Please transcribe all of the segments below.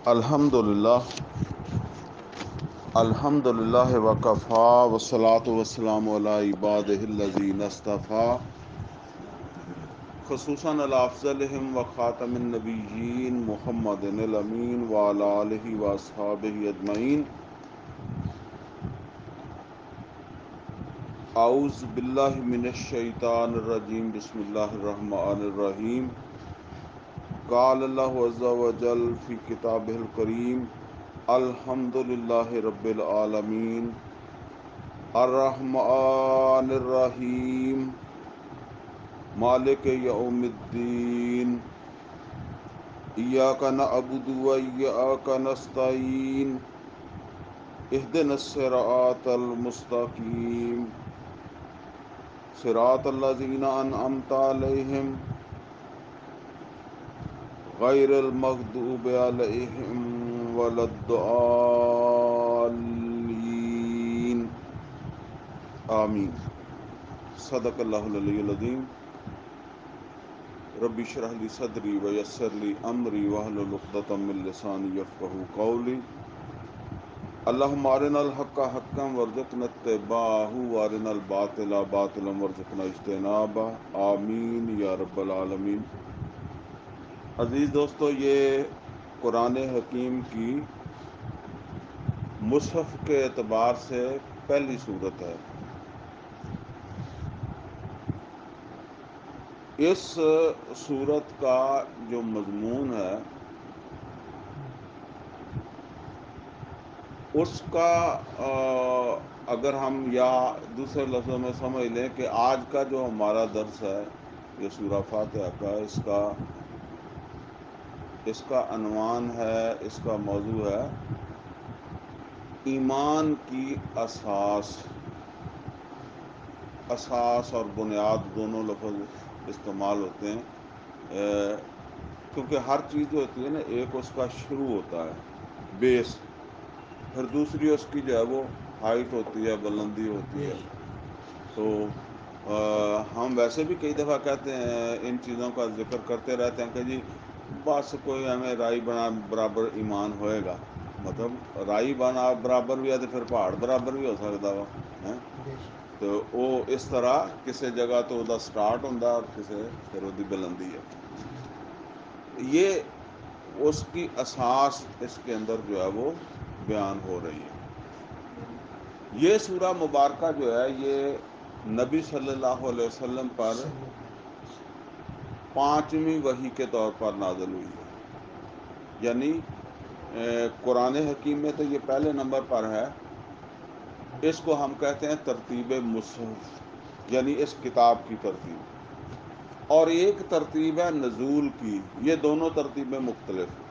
الحمدللہ وکفا والصلاة والسلام علی عبادہ الذین اصطفیٰ خصوصاً علی افضلہم وخاتم النبیین محمد الامین وعلی آلہ واصحابہ اجمعین. اعوذ باللہ من الشیطان الرجیم. بسم اللہ الرحمن الرحیم. قال اللہ عز وجل فی کتابہ الکریم الحمد للہ رب العالمین الرحمن الرحیم مالک یوم الدین ایاک نعبد و ایاک نستعین اہدنا الصراط المستقیم صراط الذین انعمت علیہم غیر المغضوب علیہم ولا الضالین آمین. صدق اللہ العلی العظیم. رب اشرح لی صدری ویسر لی امری واحلل عقدۃ من لسانی یفقہوا قولی. اللہم ارنا الحق حقا وارزقنا اتباعہ وارنا الباطل باطلا وارزقنا اجتنابہ. آمین یا رب العالمین. عزیز دوستو، یہ قرآن حکیم کی مصحف کے اعتبار سے پہلی صورت ہے. اس صورت کا جو مضمون ہے اس کا اگر ہم یا دوسرے لفظوں میں سمجھ لیں کہ آج کا جو ہمارا درس ہے یہ سورہ فاتحہ کا، اس کا عنوان ہے، اس کا موضوع ہے ایمان کی اساس اور بنیاد. دونوں لفظ استعمال ہوتے ہیں کیونکہ ہر چیز جو ہوتی ہے نا، ایک اس کا شروع ہوتا ہے بیس، پھر دوسری اس کی جو ہے وہ ہائٹ ہوتی ہے، بلندی ہوتی ہے. تو ہم ویسے بھی کئی دفعہ کہتے ہیں، ان چیزوں کا ذکر کرتے رہتے ہیں کہ جی بس کوئی ہمیں رائی بنا برابر ایمان ہوئے گا. مطلب رائی بنا برابر بھی ہے تو پھر پہاڑ برابر بھی ہو سکتا وا. تو وہ اس طرح کسی جگہ تو وہ سٹارٹ ہوتا اور کسی پھر وہ بلندی ہے. یہ اس کی اساس اس کے اندر جو ہے وہ بیان ہو رہی ہے. یہ سورہ مبارکہ جو ہے یہ نبی صلی اللہ علیہ وسلم پر 5ویں وحی کے طور پر نازل ہوئی ہے. یعنی قرآن حکیم میں تو یہ پہلے نمبر پر ہے. اس کو ہم کہتے ہیں ترتیب مصحف، یعنی اس کتاب کی ترتیب. اور ایک ترتیب ہے نزول کی. یہ دونوں ترتیبیں مختلف ہیں،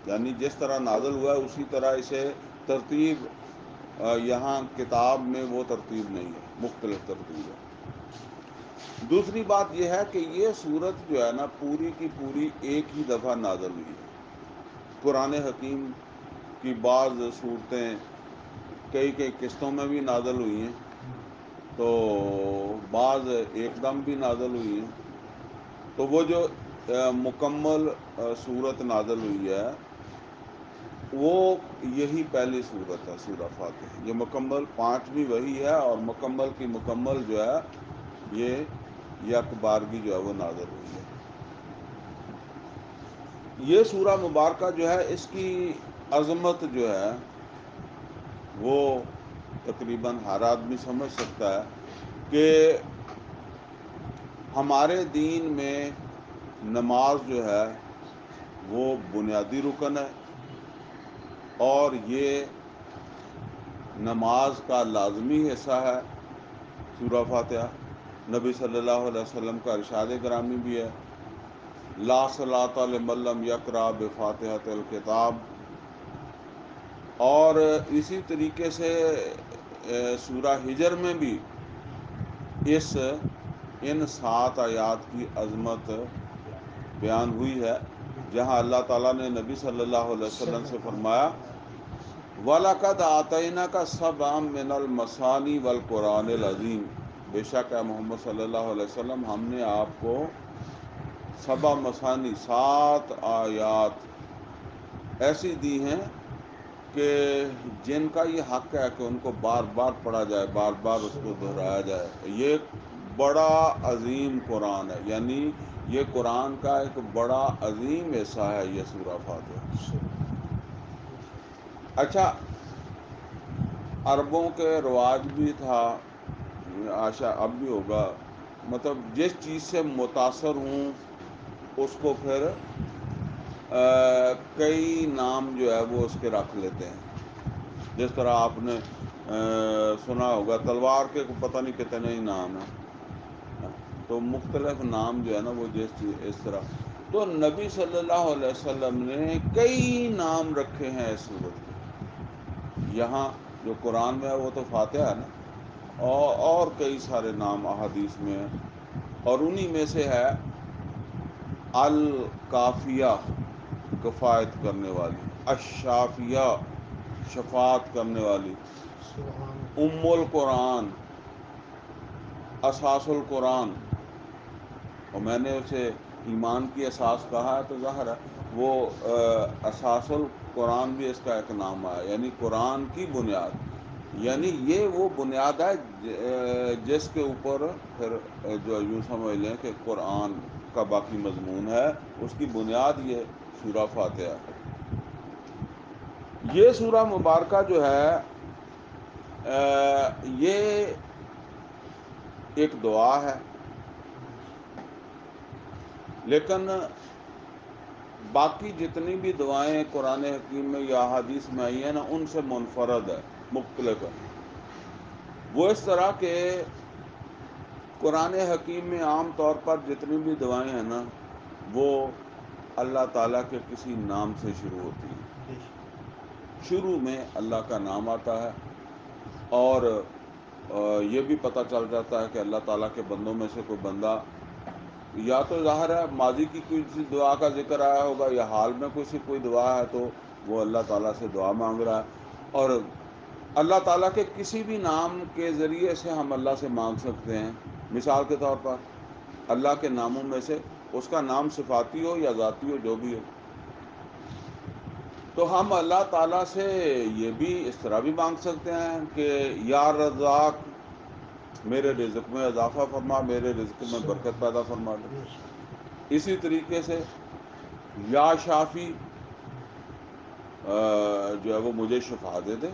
یعنی جس طرح نازل ہوا ہے اسی طرح اسے ترتیب یہاں کتاب میں وہ ترتیب نہیں ہے، مختلف ترتیب ہے. دوسری بات یہ ہے کہ یہ صورت جو ہے نا پوری کی پوری ایک ہی دفعہ نازل ہوئی ہے. قرآن حکیم کی بعض صورتیں کئی قسطوں میں بھی نازل ہوئی ہیں، تو بعض ایک دم بھی نازل ہوئی ہیں. تو وہ جو مکمل صورت نازل ہوئی ہے وہ یہی پہلی صورت ہے، سورہ فاتحہ. یہ مکمل 5ویں وحی ہے اور مکمل کی مکمل جو ہے یہ یک بارگی جو ہے وہ نازل ہوئی ہے. یہ سورہ مبارکہ جو ہے اس کی عظمت جو ہے وہ تقریباً ہر آدمی سمجھ سکتا ہے کہ ہمارے دین میں نماز جو ہے وہ بنیادی رکن ہے، اور یہ نماز کا لازمی حصہ ہے. سورہ فاتحہ نبی صلی اللہ علیہ وسلم کا ارشاد گرامی بھی ہے، لا صلاۃ لمن لم یقرأ بفاتحۃ الکتاب. اور اسی طریقے سے سورہ ہجر میں بھی ان 7 آیات کی عظمت بیان ہوئی ہے، جہاں اللہ تعالیٰ نے نبی صلی اللہ علیہ وسلم سے فرمایا وَلَقَدْ آتَيْنَاكَ سَبْعًا مِّنَ الْمَثَانِي وَالْقُرْآنِ الْعَظِيمِ. بے شک اے محمد صلی اللہ علیہ وسلم ہم نے آپ کو 7 مثانی 7 آیات ایسی دی ہیں کہ جن کا یہ حق ہے کہ ان کو بار بار پڑھا جائے، بار بار اس کو دہرایا جائے. یہ بڑا عظیم قرآن ہے، یعنی یہ قرآن کا ایک بڑا عظیم حصہ ہے یہ سورہ فاتحہ. اچھا، عربوں کے رواج بھی تھا، آشا اب بھی ہوگا، مطلب جس چیز سے متاثر ہوں اس کو پھر کئی نام جو ہے وہ اس کے رکھ لیتے ہیں. جس طرح آپ نے سنا ہوگا تلوار کے پتہ نہیں کتنے ہی نام ہیں، تو مختلف نام جو ہے نا وہ اس طرح. تو نبی صلی اللہ علیہ وسلم نے کئی نام رکھے ہیں اس سورت کے. یہاں جو قرآن میں ہے وہ تو فاتحہ ہے نا، اور کئی سارے نام احادیث میں ہیں، اور انہی میں سے ہے الکافیہ، کفایت کرنے والی، الشافیہ، شفاعت کرنے والی، ام القرآن، اساس القرآن. اور میں نے اسے ایمان کی اساس کہا ہے تو ظاہر ہے وہ اساس القرآن بھی اس کا ایک نام ہے، یعنی قرآن کی بنیاد. یعنی یہ وہ بنیاد ہے جس کے اوپر پھر جو یوں سمجھ لیں کہ قرآن کا باقی مضمون ہے، اس کی بنیاد یہ سورہ فاتحہ ہے. یہ سورہ مبارکہ جو ہے یہ ایک دعا ہے، لیکن باقی جتنی بھی دعائیں قرآن حکیم میں یا احادیث میں آئی ہیں نا ان سے منفرد ہے، مختلف ہے. وہ اس طرح کہ قرآن حکیم میں عام طور پر جتنی بھی دعائیں ہیں نا وہ اللہ تعالیٰ کے کسی نام سے شروع ہوتی ہیں. شروع میں اللہ کا نام آتا ہے، اور یہ بھی پتہ چل جاتا ہے کہ اللہ تعالیٰ کے بندوں میں سے کوئی بندہ یا تو ظاہر ہے ماضی کی کوئی دعا کا ذکر آیا ہوگا، یا حال میں کوئی دعا ہے تو وہ اللہ تعالیٰ سے دعا مانگ رہا ہے. اور اللہ تعالیٰ کے کسی بھی نام کے ذریعے سے ہم اللہ سے مانگ سکتے ہیں. مثال کے طور پر اللہ کے ناموں میں سے اس کا نام صفاتی ہو یا ذاتی ہو، جو بھی ہو، تو ہم اللہ تعالیٰ سے یہ بھی اس طرح بھی مانگ سکتے ہیں کہ یا رزاق میرے رزق میں اضافہ فرما، میرے رزق میں برکت پیدا فرما دے. اسی طریقے سے یا شافی جو ہے وہ مجھے شفا دے دے.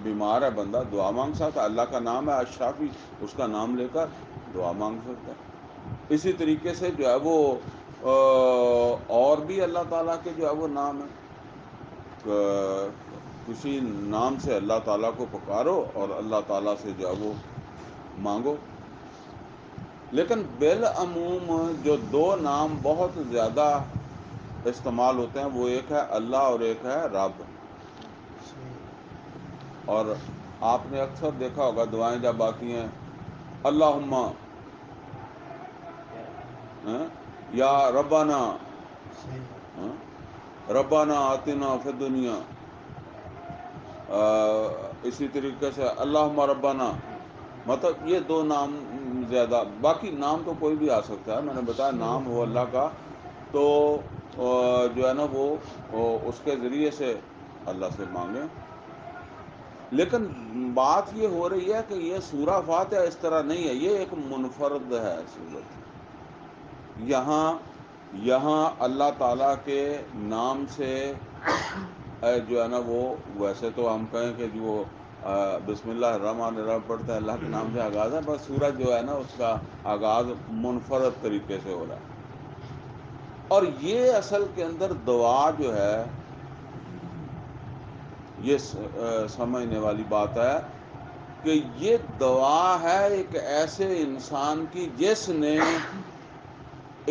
بیمار ہے بندہ، دعا مانگ سکتا ہے، اللہ کا نام ہے الشافی، اس کا نام لے کر دعا مانگ سکتا ہے. اسی طریقے سے جو ہے وہ اور بھی اللہ تعالیٰ کے جو ہے وہ نام ہیں، کسی نام سے اللہ تعالیٰ کو پکارو اور اللہ تعالیٰ سے جو ہے وہ مانگو. لیکن بالعموم جو دو نام بہت زیادہ استعمال ہوتے ہیں وہ ایک ہے اللہ اور ایک ہے رب. اور آپ نے اکثر دیکھا ہوگا دعائیں جب آتی ہیں اللہم یا ربنا، ربنا آتنا فی الدنیا، اسی طریقے سے اللہم ربنا، مطلب یہ دو نام زیادہ، باقی نام تو کوئی بھی آ سکتا ہے. میں نے بتایا نام ہو اللہ کا تو جو ہے نا وہ اس کے ذریعے سے اللہ سے مانگیں. لیکن بات یہ ہو رہی ہے کہ یہ سورہ فاتحہ اس طرح نہیں ہے، یہ ایک منفرد ہے سورت. یہاں اللہ تعالیٰ کے نام سے جو ہے نا وہ، ویسے تو ہم کہیں کہ جو بسم اللہ الرحمن الرحیم پڑھتے ہیں اللہ کے نام سے آغاز ہے، بس سورج جو ہے نا اس کا آغاز منفرد طریقے سے ہو رہا ہے. اور یہ اصل کے اندر دعا جو ہے یہ سمجھنے والی بات ہے کہ یہ دعا ہے ایک ایسے انسان کی جس نے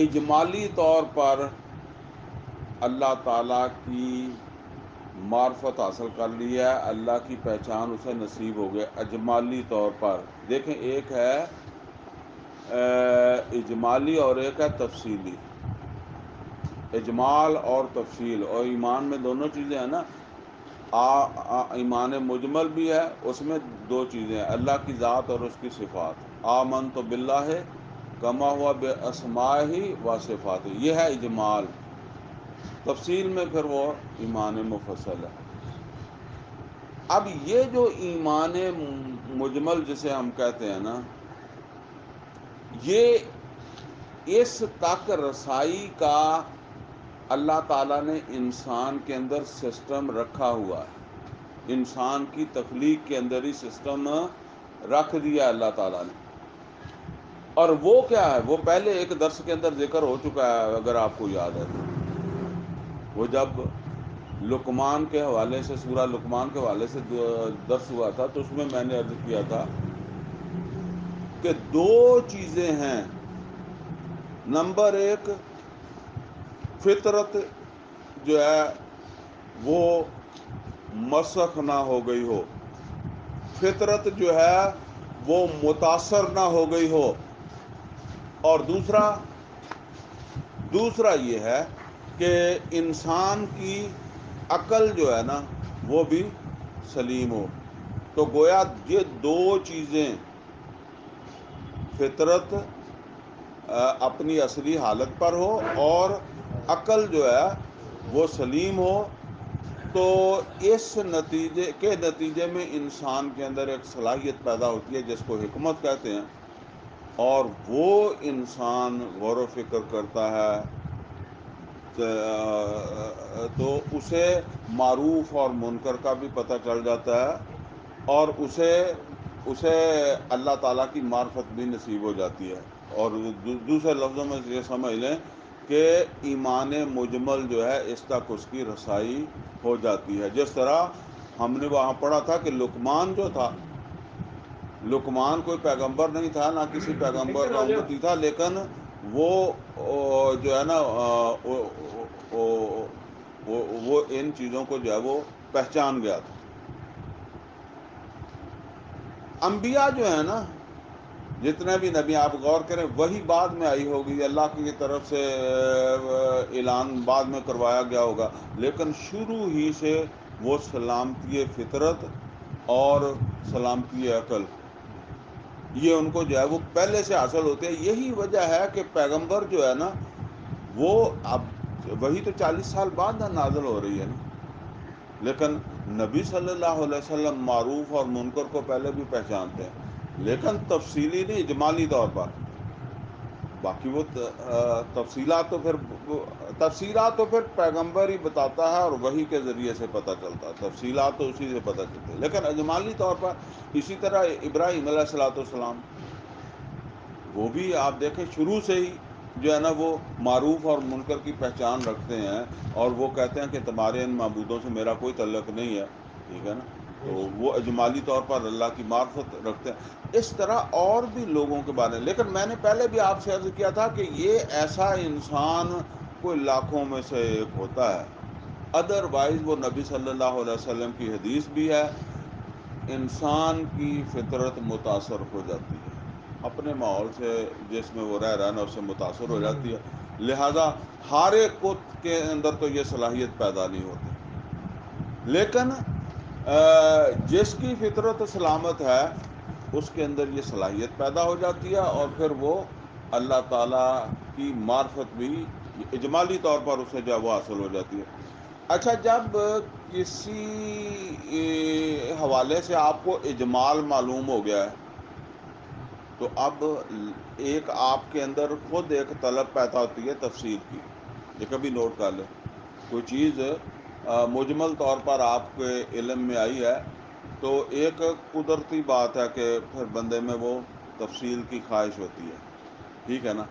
اجمالی طور پر اللہ تعالیٰ کی معرفت حاصل کر لی ہے، اللہ کی پہچان اسے نصیب ہو گئے اجمالی طور پر. دیکھیں ایک ہے اجمالی اور ایک ہے تفصیلی. اجمال اور تفصیل، اور ایمان میں دونوں چیزیں ہیں نا. ایمان مجمل بھی ہے، اس میں دو چیزیں ہیں، اللہ کی ذات اور اس کی صفات. آمنت باللہ کما ہوا باسمائہ و صفاتہ، یہ ہے اجمال. تفصیل میں پھر وہ ایمان مفصل ہے۔ اب یہ جو ایمان مجمل جسے ہم کہتے ہیں نا، یہ اس تک رسائی کا اللہ تعالیٰ نے انسان کے اندر سسٹم رکھا ہوا ہے، انسان کی تخلیق کے اندر ہی سسٹم رکھ دیا اللہ تعالیٰ نے۔ اور وہ کیا ہے، وہ پہلے ایک درس کے اندر ذکر ہو چکا ہے اگر آپ کو یاد ہے۔ وہ جب لقمان کے حوالے سے، سورہ لقمان کے حوالے سے درس ہوا تھا، تو اس میں نے عرض کیا تھا کہ دو چیزیں ہیں۔ نمبر ایک، فطرت جو ہے وہ مسخ نہ ہو گئی ہو، فطرت جو ہے وہ متاثر نہ ہو گئی ہو، اور دوسرا یہ ہے کہ انسان کی عقل جو ہے نا وہ بھی سلیم ہو۔ تو گویا یہ دو چیزیں، فطرت اپنی اصلی حالت پر ہو اور عقل جو ہے وہ سلیم ہو، تو اس نتیجے میں انسان کے اندر ایک صلاحیت پیدا ہوتی ہے جس کو حکمت کہتے ہیں، اور وہ انسان غور و فکر کرتا ہے تو اسے معروف اور منکر کا بھی پتہ چل جاتا ہے، اور اسے اللہ تعالیٰ کی معرفت بھی نصیب ہو جاتی ہے۔ اور دوسرے لفظوں میں یہ سمجھ لیں کہ ایمان مجمل جو ہے اس تک اس کی رسائی ہو جاتی ہے۔ جس طرح ہم نے وہاں پڑھا تھا کہ لقمان جو تھا، لقمان کوئی پیغمبر نہیں تھا، نہ کسی پیغمبر کا امتی تھا، لیکن وہ جو ہے نا وہ ان چیزوں کو جو ہے وہ پہچان گیا تھا۔ انبیاء جو ہے نا، جتنے بھی نبی، آپ غور کریں، وہی بعد میں آئی ہوگی، اللہ کی طرف سے اعلان بعد میں کروایا گیا ہوگا، لیکن شروع ہی سے وہ سلامتی فطرت اور سلامتی عقل، یہ ان کو جو ہے وہ پہلے سے حاصل ہوتے ہیں۔ یہی وجہ ہے کہ پیغمبر جو ہے نا وہ اب وہی تو 40 سال بعد نازل ہو رہی ہے نا، لیکن نبی صلی اللہ علیہ وسلم معروف اور منکر کو پہلے بھی پہچانتے ہیں، لیکن تفصیلی نہیں، اجمالی طور پر۔ باقی وہ تفصیلات تو پھر پیغمبر ہی بتاتا ہے، اور وہی کے ذریعے سے پتہ چلتا ہے، تفصیلات تو اسی سے پتہ چلتی ہے، لیکن اجمالی طور پر اسی طرح ابراہیم علیہ السلام وہ بھی آپ دیکھیں شروع سے ہی جو ہے نا وہ معروف اور منکر کی پہچان رکھتے ہیں، اور وہ کہتے ہیں کہ تمہارے ان معبودوں سے میرا کوئی تعلق نہیں ہے، ٹھیک ہے نا، تو وہ اجمالی طور پر اللہ کی معرفت رکھتے ہیں۔ اس طرح اور بھی لوگوں کے بارے میں، لیکن میں نے پہلے بھی آپ سے عرض کیا تھا کہ یہ ایسا انسان کوئی لاکھوں میں سے ایک ہوتا ہے، ادروائز وہ نبی صلی اللہ علیہ وسلم کی حدیث بھی ہے، انسان کی فطرت متاثر ہو جاتی ہے اپنے ماحول سے، جس میں وہ رہ رہا ہے نا، اس سے متاثر ہو جاتی ہے، لہذا ہر ایک کو کے اندر تو یہ صلاحیت پیدا نہیں ہوتی، لیکن جس کی فطرت سلامت ہے اس کے اندر یہ صلاحیت پیدا ہو جاتی ہے، اور پھر وہ اللہ تعالیٰ کی معرفت بھی اجمالی طور پر اسے جو ہے وہ حاصل ہو جاتی ہے۔ اچھا، جب کسی حوالے سے آپ کو اجمال معلوم ہو گیا ہے، تو اب ایک آپ کے اندر خود ایک طلب پیدا ہوتی ہے تفسیر کی۔ یہ کبھی نوٹ کر لیں، کوئی چیز مجمل طور پر آپ کے علم میں آئی ہے، تو ایک قدرتی بات ہے کہ پھر بندے میں وہ تفصیل کی خواہش ہوتی ہے، ٹھیک ہے نا۔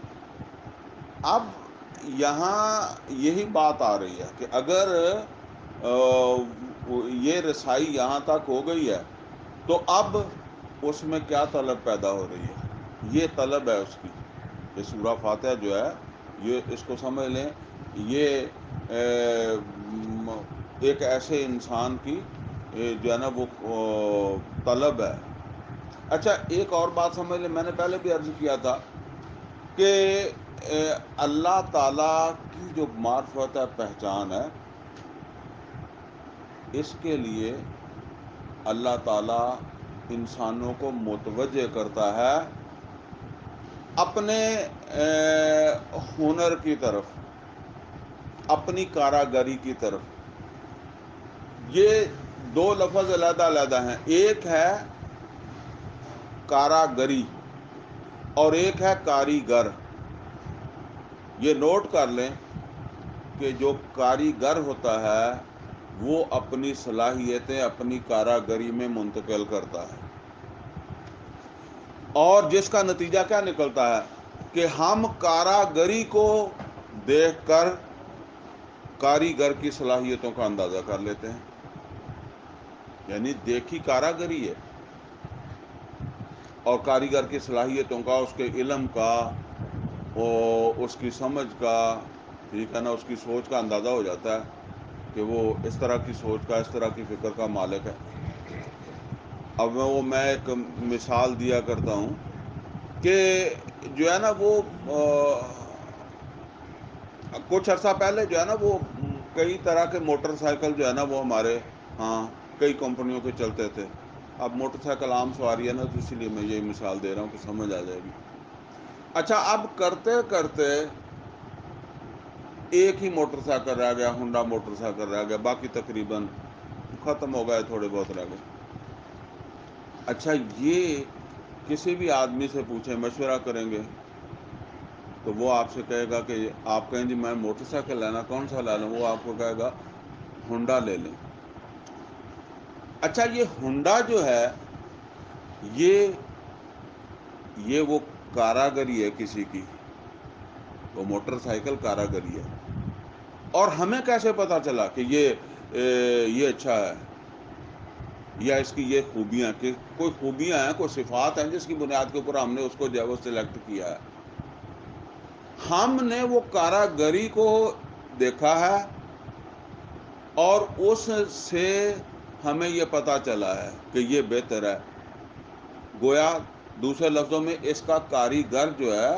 اب یہاں یہی بات آ رہی ہے کہ اگر یہ رسائی یہاں تک ہو گئی ہے، تو اب اس میں کیا طلب پیدا ہو رہی ہے؟ یہ طلب ہے اس کی، یہ سورہ فاتحہ جو ہے، یہ اس کو سمجھ لیں، یہ ایک ایسے انسان کی جو ہے نا وہ طلب ہے۔ اچھا، ایک اور بات سمجھ لیں، میں نے پہلے بھی عرض کیا تھا کہ اللہ تعالیٰ کی جو معرفت ہے، پہچان ہے، اس کے لیے اللہ تعالیٰ انسانوں کو متوجہ کرتا ہے اپنے ہنر کی طرف، اپنی کاراگری کی طرف. یہ دو لفظ علیحدہ علیحدہ ہیں. ایک ہے کاراگری اور ایک ہے کاریگر. یہ نوٹ کر لیں کہ جو کاریگر ہوتا ہے وہ اپنی صلاحیتیں اپنی کاراگری میں منتقل کرتا ہے، اور جس کا نتیجہ کیا نکلتا ہے کہ ہم کاراگری کو دیکھ کر کاریگر کی صلاحیتوں کا اندازہ کر لیتے ہیں. یعنی دیکھی کاراگری ہے اور کاریگر کی صلاحیتوں کا، اس کے علم کا، اس کی سمجھ کا، ٹھیک ہے نا، اس کی سوچ کا اندازہ ہو جاتا ہے کہ وہ اس طرح کی سوچ کا، اس طرح کی فکر کا مالک ہے. اب میں ایک مثال دیا کرتا ہوں کہ جو ہے نا وہ کچھ عرصہ پہلے جو ہے نا وہ کئی طرح کے موٹر سائیکل جو ہے نا وہ ہمارے ہاں کئی کمپنیوں کے چلتے تھے. اب موٹر سائیکل عام سواری ہے نا، تو اسی لیے میں یہی مثال دے رہا ہوں کہ سمجھ آ جائے گی. اچھا، اب کرتے کرتے ایک ہی موٹر سائیکل رہ گیا، ہونڈا موٹر سائیکل رہ گیا، باقی تقریباً ختم ہو گئے، تھوڑے بہت رہ گئے. اچھا، یہ کسی بھی آدمی سے پوچھیں، مشورہ کریں گے تو وہ آپ سے کہے گا کہ آپ کہیں جی میں موٹر سائیکل لینا، کون سا لے لوں؟ وہ آپ کو کہے گا ہونڈا لے لیں. اچھا، یہ ہونڈا جو ہے یہ وہ کاراگری ہے کسی کی، وہ موٹر سائیکل کاراگری ہے. اور ہمیں کیسے پتا چلا کہ یہ اچھا ہے یا اس کی یہ خوبیاں، کہ کوئی خوبیاں ہیں، کوئی صفات ہیں جس کی بنیاد کے اوپر ہم نے اس کو جو ہے وہ سلیکٹ کیا ہے؟ ہم نے وہ کاراگری کو دیکھا ہے اور اس سے ہمیں یہ پتا چلا ہے کہ یہ بہتر ہے. گویا دوسرے لفظوں میں اس کا کاریگر جو ہے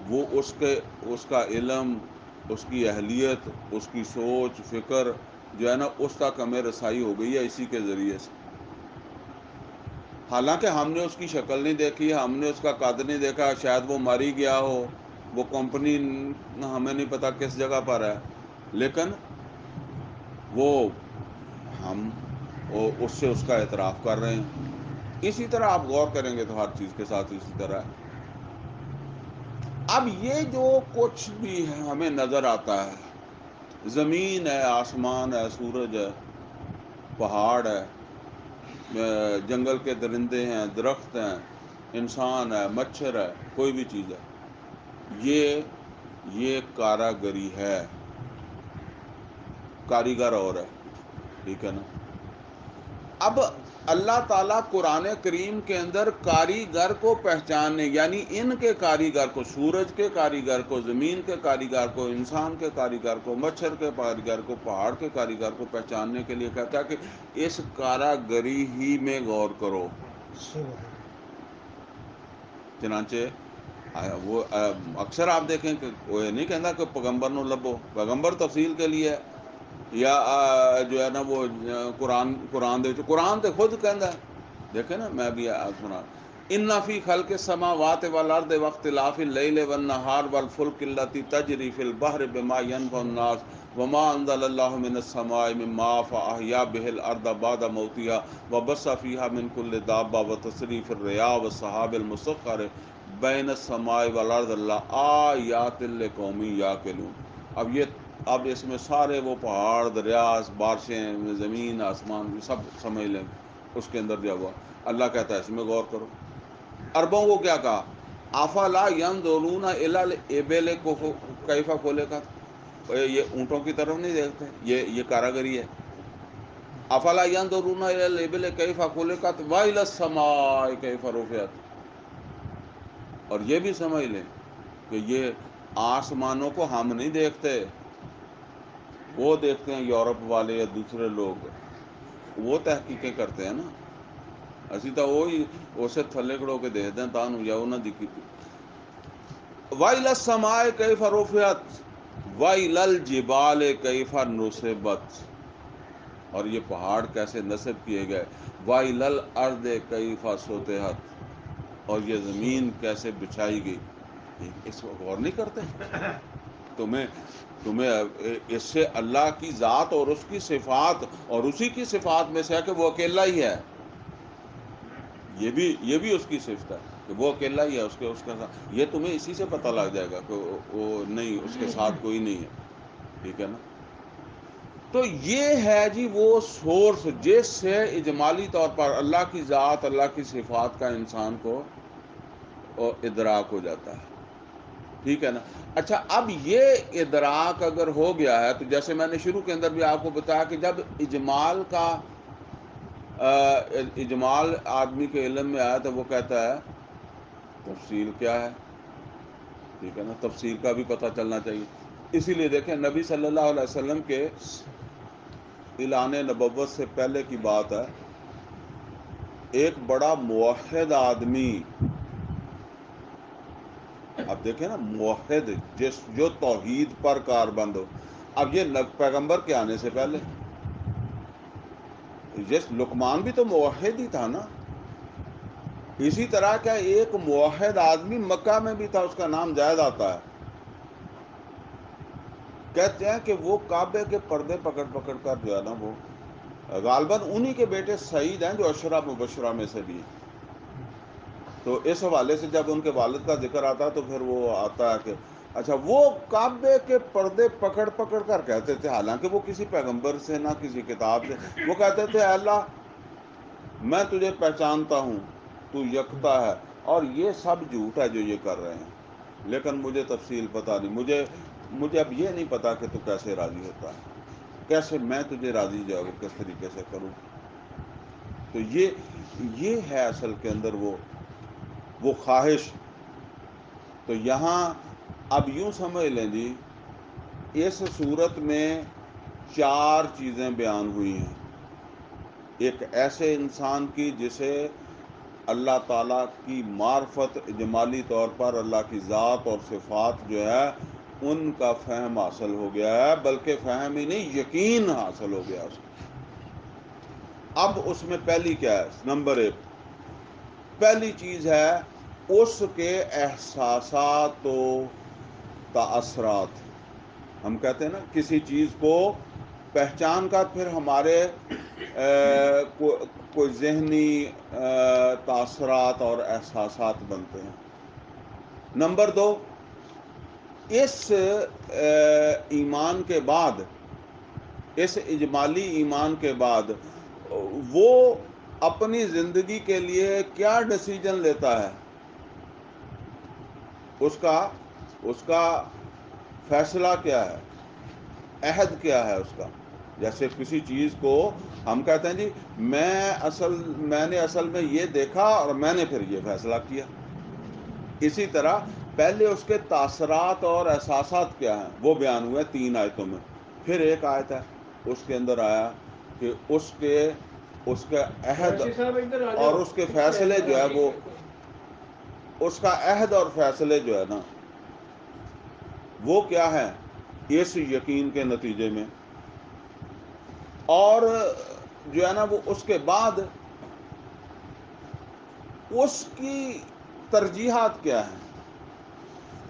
وہ اس کا علم، اس کی اہلیت، اس کی سوچ فکر جو ہے نا اس تک ہمیں رسائی ہو گئی ہے اسی کے ذریعے سے. حالانکہ ہم نے اس کی شکل نہیں دیکھی، ہم نے اس کا قد نہیں دیکھا، شاید وہ مر ہی گیا ہو، وہ کمپنی ہمیں نہیں پتا کس جگہ پر ہے، لیکن وہ ہم اس سے اس کا اعتراف کر رہے ہیں. اسی طرح آپ غور کریں گے تو ہر چیز کے ساتھ اسی طرح ہے. اب یہ جو کچھ بھی ہمیں نظر آتا ہے، زمین ہے، آسمان ہے، سورج ہے، پہاڑ ہے، جنگل کے درندے ہیں، درخت ہیں، انسان ہے، مچھر ہے، کوئی بھی چیز ہے، یہ کاراگری ہے. کاریگر اور ہے، ٹھیک ہے نا. اب اللہ تعالیٰ قرآن کریم کے اندر کاریگر کو پہچاننے، یعنی ان کے کاریگر کو، سورج کے کاریگر کو، زمین کے کاریگر کو، انسان کے کاریگر کو، مچھر کے کاریگر کو، پہاڑ کے کاریگر کو پہچاننے کے لیے کہتا ہے کہ اس کاراگری ہی میں غور کرو. چنانچہ وہ اکثر آپ دیکھیں کہ وہ نہیں کہتا کہ پیغمبر نو لبو، پیغمبر تفصیل کے لیے، یا جو ہے نا وہ قرآن تے خود کہندا ہے. دیکھیں نا، میں بھی سنا ان فی خلق السماوات والارض واختلاف اللیل والنہار والفلک التی تجری فی البحر بما ینفع الناس وما انزل اللہ من السماء من ماء فاحیا به الارض بعد موتها وبث فیها من کل دابہ وتصریف الرياح والسحاب المسخر بین السماء والارض لآیات لقوم یعقلون. اب اس میں سارے وہ پہاڑ، دریا، بارشیں، زمین، آسمان سب سمجھ لیں اس کے اندر ہوا. اللہ کہتا ہے اس میں غور کرو. عربوں کو کیا کہا؟ افلا ینظرون الی الابل کیف خلقت، یہ اونٹوں کی طرف نہیں دیکھتے؟ یہ کاراگری ہے. افلا ینظرون الی الابل کیف خلقت والی السماء کیف رفعت. اور یہ بھی سمجھ لیں کہ یہ آسمانوں کو ہم نہیں دیکھتے، وہ دیکھتے ہیں یورپ والے یا دوسرے لوگ، وہ تحقیقیں کرتے ہیں نا. اسی تو وہی اسے تھلے کھڑو کے دیکھتے ہیں تانوں یا انہاں دی کیتی. وَإِلَى السَّمَاءِ كَيْفَ رُفِعَتْ وَإِلَى الْجِبَالِ كَيْفَ نُصِبَتْ. اور یہ پہاڑ کیسے نصب کیے گئے. وَإِلَى الْأَرْضِ كَيْفَ سُطِحَتْ. اور یہ زمین کیسے بچھائی گئی. اس کو غور نہیں کرتے؟ تمہیں تمہیں اس سے اللہ کی ذات اور اس کی صفات اور اسی کی صفات میں سے ہے کہ وہ اکیلا ہی ہے. یہ بھی اس کی صفت ہے کہ وہ اکیلا ہی ہے. اس کا یہ تمہیں اسی سے پتہ لگ جائے گا کہ وہ نہیں، اس کے ساتھ کوئی نہیں ہے. ٹھیک ہے نا؟ تو یہ ہے جی وہ سورس جس سے اجمالی طور پر اللہ کی ذات، اللہ کی صفات کا انسان کو ادراک ہو جاتا ہے. ٹھیک ہے نا؟ اچھا، اب یہ ادراک اگر ہو گیا ہے تو جیسے میں نے شروع کے اندر بھی آپ کو بتایا کہ جب اجمال آدمی کے علم میں آیا تو وہ کہتا ہے تفصیل کیا ہے. ٹھیک ہے نا؟ تفصیل کا بھی پتہ چلنا چاہیے. اسی لیے دیکھیں نبی صلی اللہ علیہ وسلم کے اعلان نبوت سے پہلے کی بات ہے، ایک بڑا موحد آدمی، اب دیکھیں نا، موحد جو توحید پر کاربند ہو. اب یہ پیغمبر کے آنے سے پہلے لقمان بھی تو موحد ہی تھا نا. اسی طرح کا ایک موحد آدمی مکہ میں بھی تھا، اس کا نام زید آتا ہے. کہتے ہیں کہ وہ کعبے کے پردے پکڑ پکڑ کر جو ہے نا، وہ غالباً انہی کے بیٹے سعید ہیں جو عشرہ مبشرہ میں سے بھی ہیں. تو اس حوالے سے جب ان کے والد کا ذکر آتا ہے تو پھر وہ آتا ہے کہ اچھا، وہ کعبے کے پردے پکڑ پکڑ کر کہتے تھے، حالانکہ وہ کسی پیغمبر سے نہ کسی کتاب سے، وہ کہتے تھے اے اللہ میں تجھے پہچانتا ہوں، تو یکتا ہے، اور یہ سب جھوٹ ہے جو یہ کر رہے ہیں، لیکن مجھے تفصیل پتہ نہیں. مجھے اب یہ نہیں پتا کہ تو کیسے راضی ہوتا ہے، کیسے میں تجھے راضی جو ہے وہ کس طریقے سے کروں. تو یہ ہے اصل کے اندر وہ خواہش. تو یہاں اب یوں سمجھ لیں جی، اس صورت میں 4 چیزیں بیان ہوئی ہیں. ایک ایسے انسان کی جسے اللہ تعالیٰ کی معرفت اجمالی طور پر اللہ کی ذات اور صفات جو ہے ان کا فہم حاصل ہو گیا ہے، بلکہ فہم ہی نہیں، یقین حاصل ہو گیا اس کو. اب اس میں پہلی کیا ہے؟ نمبر 1 پہلی چیز ہے اس کے احساسات و تاثرات. ہم کہتے ہیں نا کسی چیز کو پہچان کر پھر ہمارے کوئی ذہنی تاثرات اور احساسات بنتے ہیں. نمبر 2 اس ایمان کے بعد، اس اجمالی ایمان کے بعد وہ اپنی زندگی کے لیے کیا ڈیسیجن لیتا ہے، اس کا فیصلہ کیا ہے، عہد کیا ہے اس کا. جیسے کسی چیز کو ہم کہتے ہیں جی میں نے اصل میں یہ دیکھا اور میں نے پھر یہ فیصلہ کیا. اسی طرح پہلے اس کے تاثرات اور احساسات کیا ہیں وہ بیان ہوئے 3 آیتوں میں. پھر ایک آیت ہے اس کے اندر آیا کہ اس کے عہد اور اس کے فیصلے جو ہے وہ، اس کا عہد اور فیصلے جو ہے نا وہ کیا ہے اس یقین کے نتیجے میں. اور جو ہے نا وہ اس کے بعد اس کی ترجیحات کیا ہیں،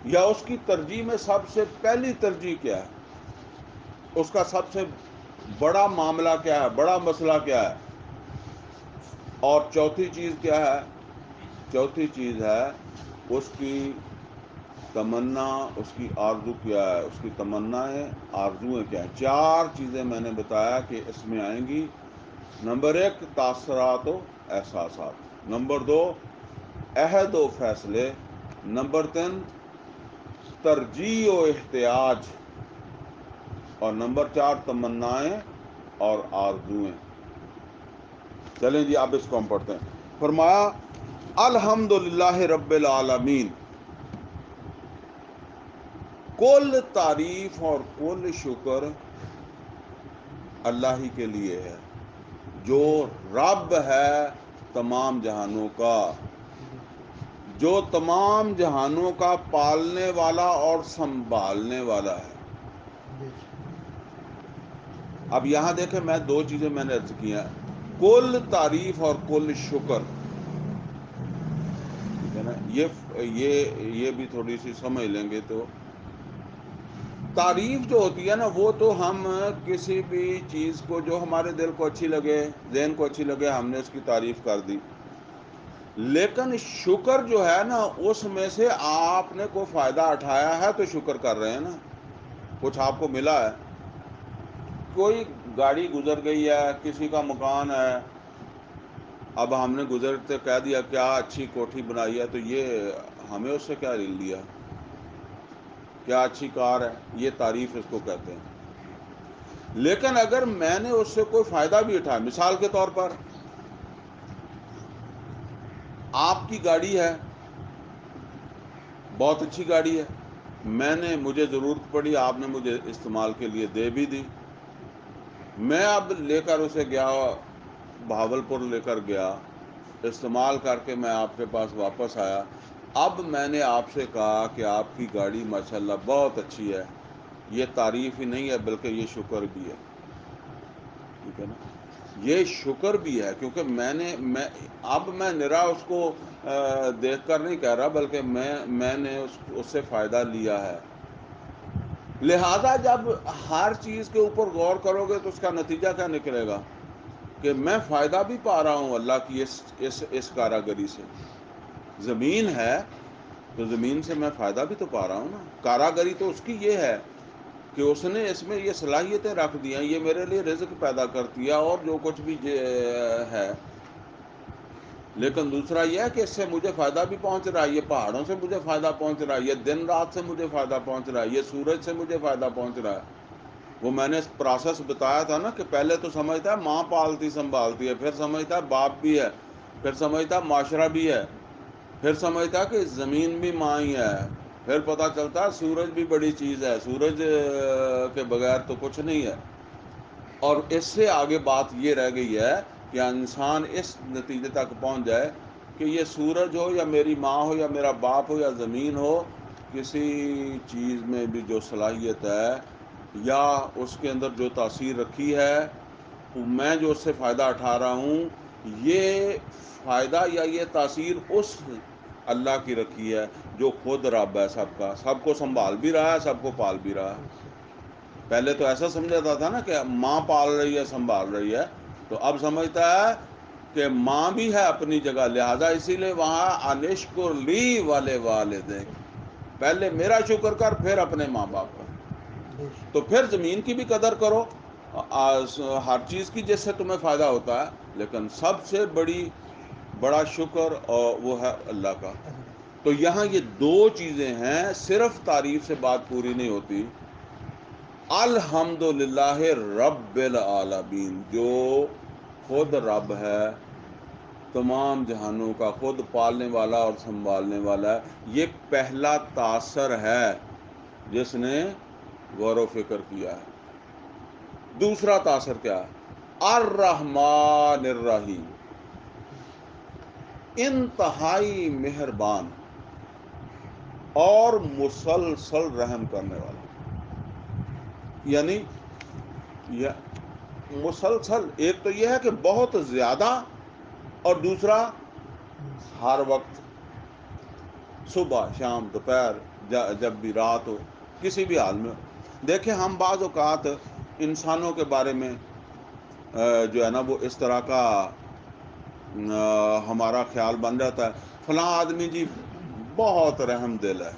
یا اس کی ترجیح میں سب سے پہلی ترجیح کیا ہے، اس کا سب سے بڑا معاملہ کیا ہے، بڑا مسئلہ کیا ہے. اور چوتھی چیز کیا ہے؟ چوتھی چیز ہے اس کی تمنا، اس کی آرزو کیا ہے، اس کی تمنائیں آرزویں کیا ہیں. 4 چیزیں میں نے بتایا کہ اس میں آئیں گی. نمبر 1 تاثرات و احساسات، نمبر 2 عہد و فیصلے، نمبر 3 ترجیح و احتیاج، اور نمبر 4 تمنائیں اور آرزویں. چلیں جی اب اس کو ہم پڑھتے ہیں. فرمایا الحمدللہ رب العالمین، کل تعریف اور کل شکر اللہ ہی کے لیے ہے جو رب ہے تمام جہانوں کا، جو تمام جہانوں کا پالنے والا اور سنبھالنے والا ہے. اب یہاں دیکھیں میں 2 چیزیں میں نے عرض کی ہیں، کل تعریف اور کل شکر. ٹھیک ہے نا؟ یہ بھی تھوڑی سی سمجھ لیں گے تو تعریف جو ہوتی ہے نا وہ تو ہم کسی بھی چیز کو جو ہمارے دل کو اچھی لگے، ذہن کو اچھی لگے، ہم نے اس کی تعریف کر دی. لیکن شکر جو ہے نا اس میں سے آپ نے کوئی فائدہ اٹھایا ہے تو شکر کر رہے ہیں نا. کچھ آپ کو ملا ہے، کوئی گاڑی گزر گئی ہے، کسی کا مکان ہے، اب ہم نے گزرتے کہہ دیا کیا اچھی کوٹھی بنائی ہے، تو یہ ہمیں اس سے کیا لیا، کیا اچھی کار ہے، یہ تعریف اس کو کہتے ہیں. لیکن اگر میں نے اس سے کوئی فائدہ بھی اٹھایا، مثال کے طور پر آپ کی گاڑی ہے، بہت اچھی گاڑی ہے، مجھے ضرورت پڑی، آپ نے مجھے استعمال کے لیے دے بھی دی، میں اب لے کر اسے گیا، بہاولپور لے کر گیا، استعمال کر کے میں آپ کے پاس واپس آیا. اب میں نے آپ سے کہا کہ آپ کی گاڑی ماشاءاللہ بہت اچھی ہے. یہ تعریف ہی نہیں ہے بلکہ یہ شکر بھی ہے. ٹھیک ہے نا، یہ شکر بھی ہے، کیونکہ اب میں نرا اس کو دیکھ کر نہیں کہہ رہا، بلکہ میں نے اس سے فائدہ لیا ہے. لہذا جب ہر چیز کے اوپر غور کرو گے تو اس کا نتیجہ کیا نکلے گا کہ میں فائدہ بھی پا رہا ہوں اللہ کی اس کاراگری سے. زمین ہے تو زمین سے میں فائدہ بھی تو پا رہا ہوں نا. کاراگری تو اس کی یہ ہے کہ اس نے اس میں یہ صلاحیتیں رکھ دی ہیں، یہ میرے لیے رزق پیدا کرتی ہے اور جو کچھ بھی ہے. لیکن دوسرا یہ ہے کہ اس سے مجھے فائدہ بھی پہنچ رہا ہے، یہ پہاڑوں سے مجھے فائدہ پہنچ رہا ہے، یہ دن رات سے مجھے فائدہ پہنچ رہا ہے، یہ سورج سے مجھے فائدہ پہنچ رہا ہے. وہ میں نے پروسیس بتایا تھا نا کہ پہلے تو سمجھتا ہے ماں پالتی سنبھالتی ہے، پھر سمجھتا ہے باپ بھی ہے، پھر سمجھتا ہے معاشرہ بھی ہے، پھر سمجھتا ہے کہ زمین بھی ماں ہی ہے، پھر پتہ چلتا ہے سورج بھی بڑی چیز ہے، سورج کے بغیر تو کچھ نہیں ہے. اور اس سے آگے بات یہ رہ گئی ہے کہ انسان اس نتیجے تک پہنچ جائے کہ یہ سورج ہو یا میری ماں ہو یا میرا باپ ہو یا زمین ہو، کسی چیز میں بھی جو صلاحیت ہے یا اس کے اندر جو تاثیر رکھی ہے، میں جو اس سے فائدہ اٹھا رہا ہوں، یہ فائدہ یا یہ تاثیر اس اللہ کی رکھی ہے جو خود رب ہے، سب کو سنبھال بھی رہا ہے، سب کو پال بھی رہا ہے. پہلے تو ایسا سمجھاتا تھا نا کہ ماں پال رہی ہے، سنبھال رہی ہے، تو اب سمجھتا ہے کہ ماں بھی ہے اپنی جگہ، لہذا اسی لیے وہاں انشکر لی والے والدین، پہلے میرا شکر کر پھر اپنے ماں باپ کا. تو پھر زمین کی بھی قدر کرو، ہر چیز کی جس سے تمہیں فائدہ ہوتا ہے، لیکن سب سے بڑا شکر اور وہ ہے اللہ کا. تو یہاں یہ دو چیزیں ہیں، صرف تعریف سے بات پوری نہیں ہوتی. الحمدللہ رب العالمین، جو خود رب ہے، تمام جہانوں کا خود پالنے والا اور سنبھالنے والا ہے، یہ پہلا تاثر ہے جس نے غور و فکر کیا ہے. دوسرا تاثر کیا ہے؟ الرحمن الرحیم، انتہائی مہربان اور مسلسل رحم کرنے والا. یعنی مسلسل، ایک تو یہ ہے کہ بہت زیادہ، اور دوسرا ہر وقت، صبح شام دوپہر، جب بھی رات ہو، کسی بھی حال میں. دیکھیں ہم بعض اوقات انسانوں کے بارے میں جو ہے نا وہ اس طرح کا ہمارا خیال بن جاتا ہے، فلاں آدمی جی بہت رحم دل ہے،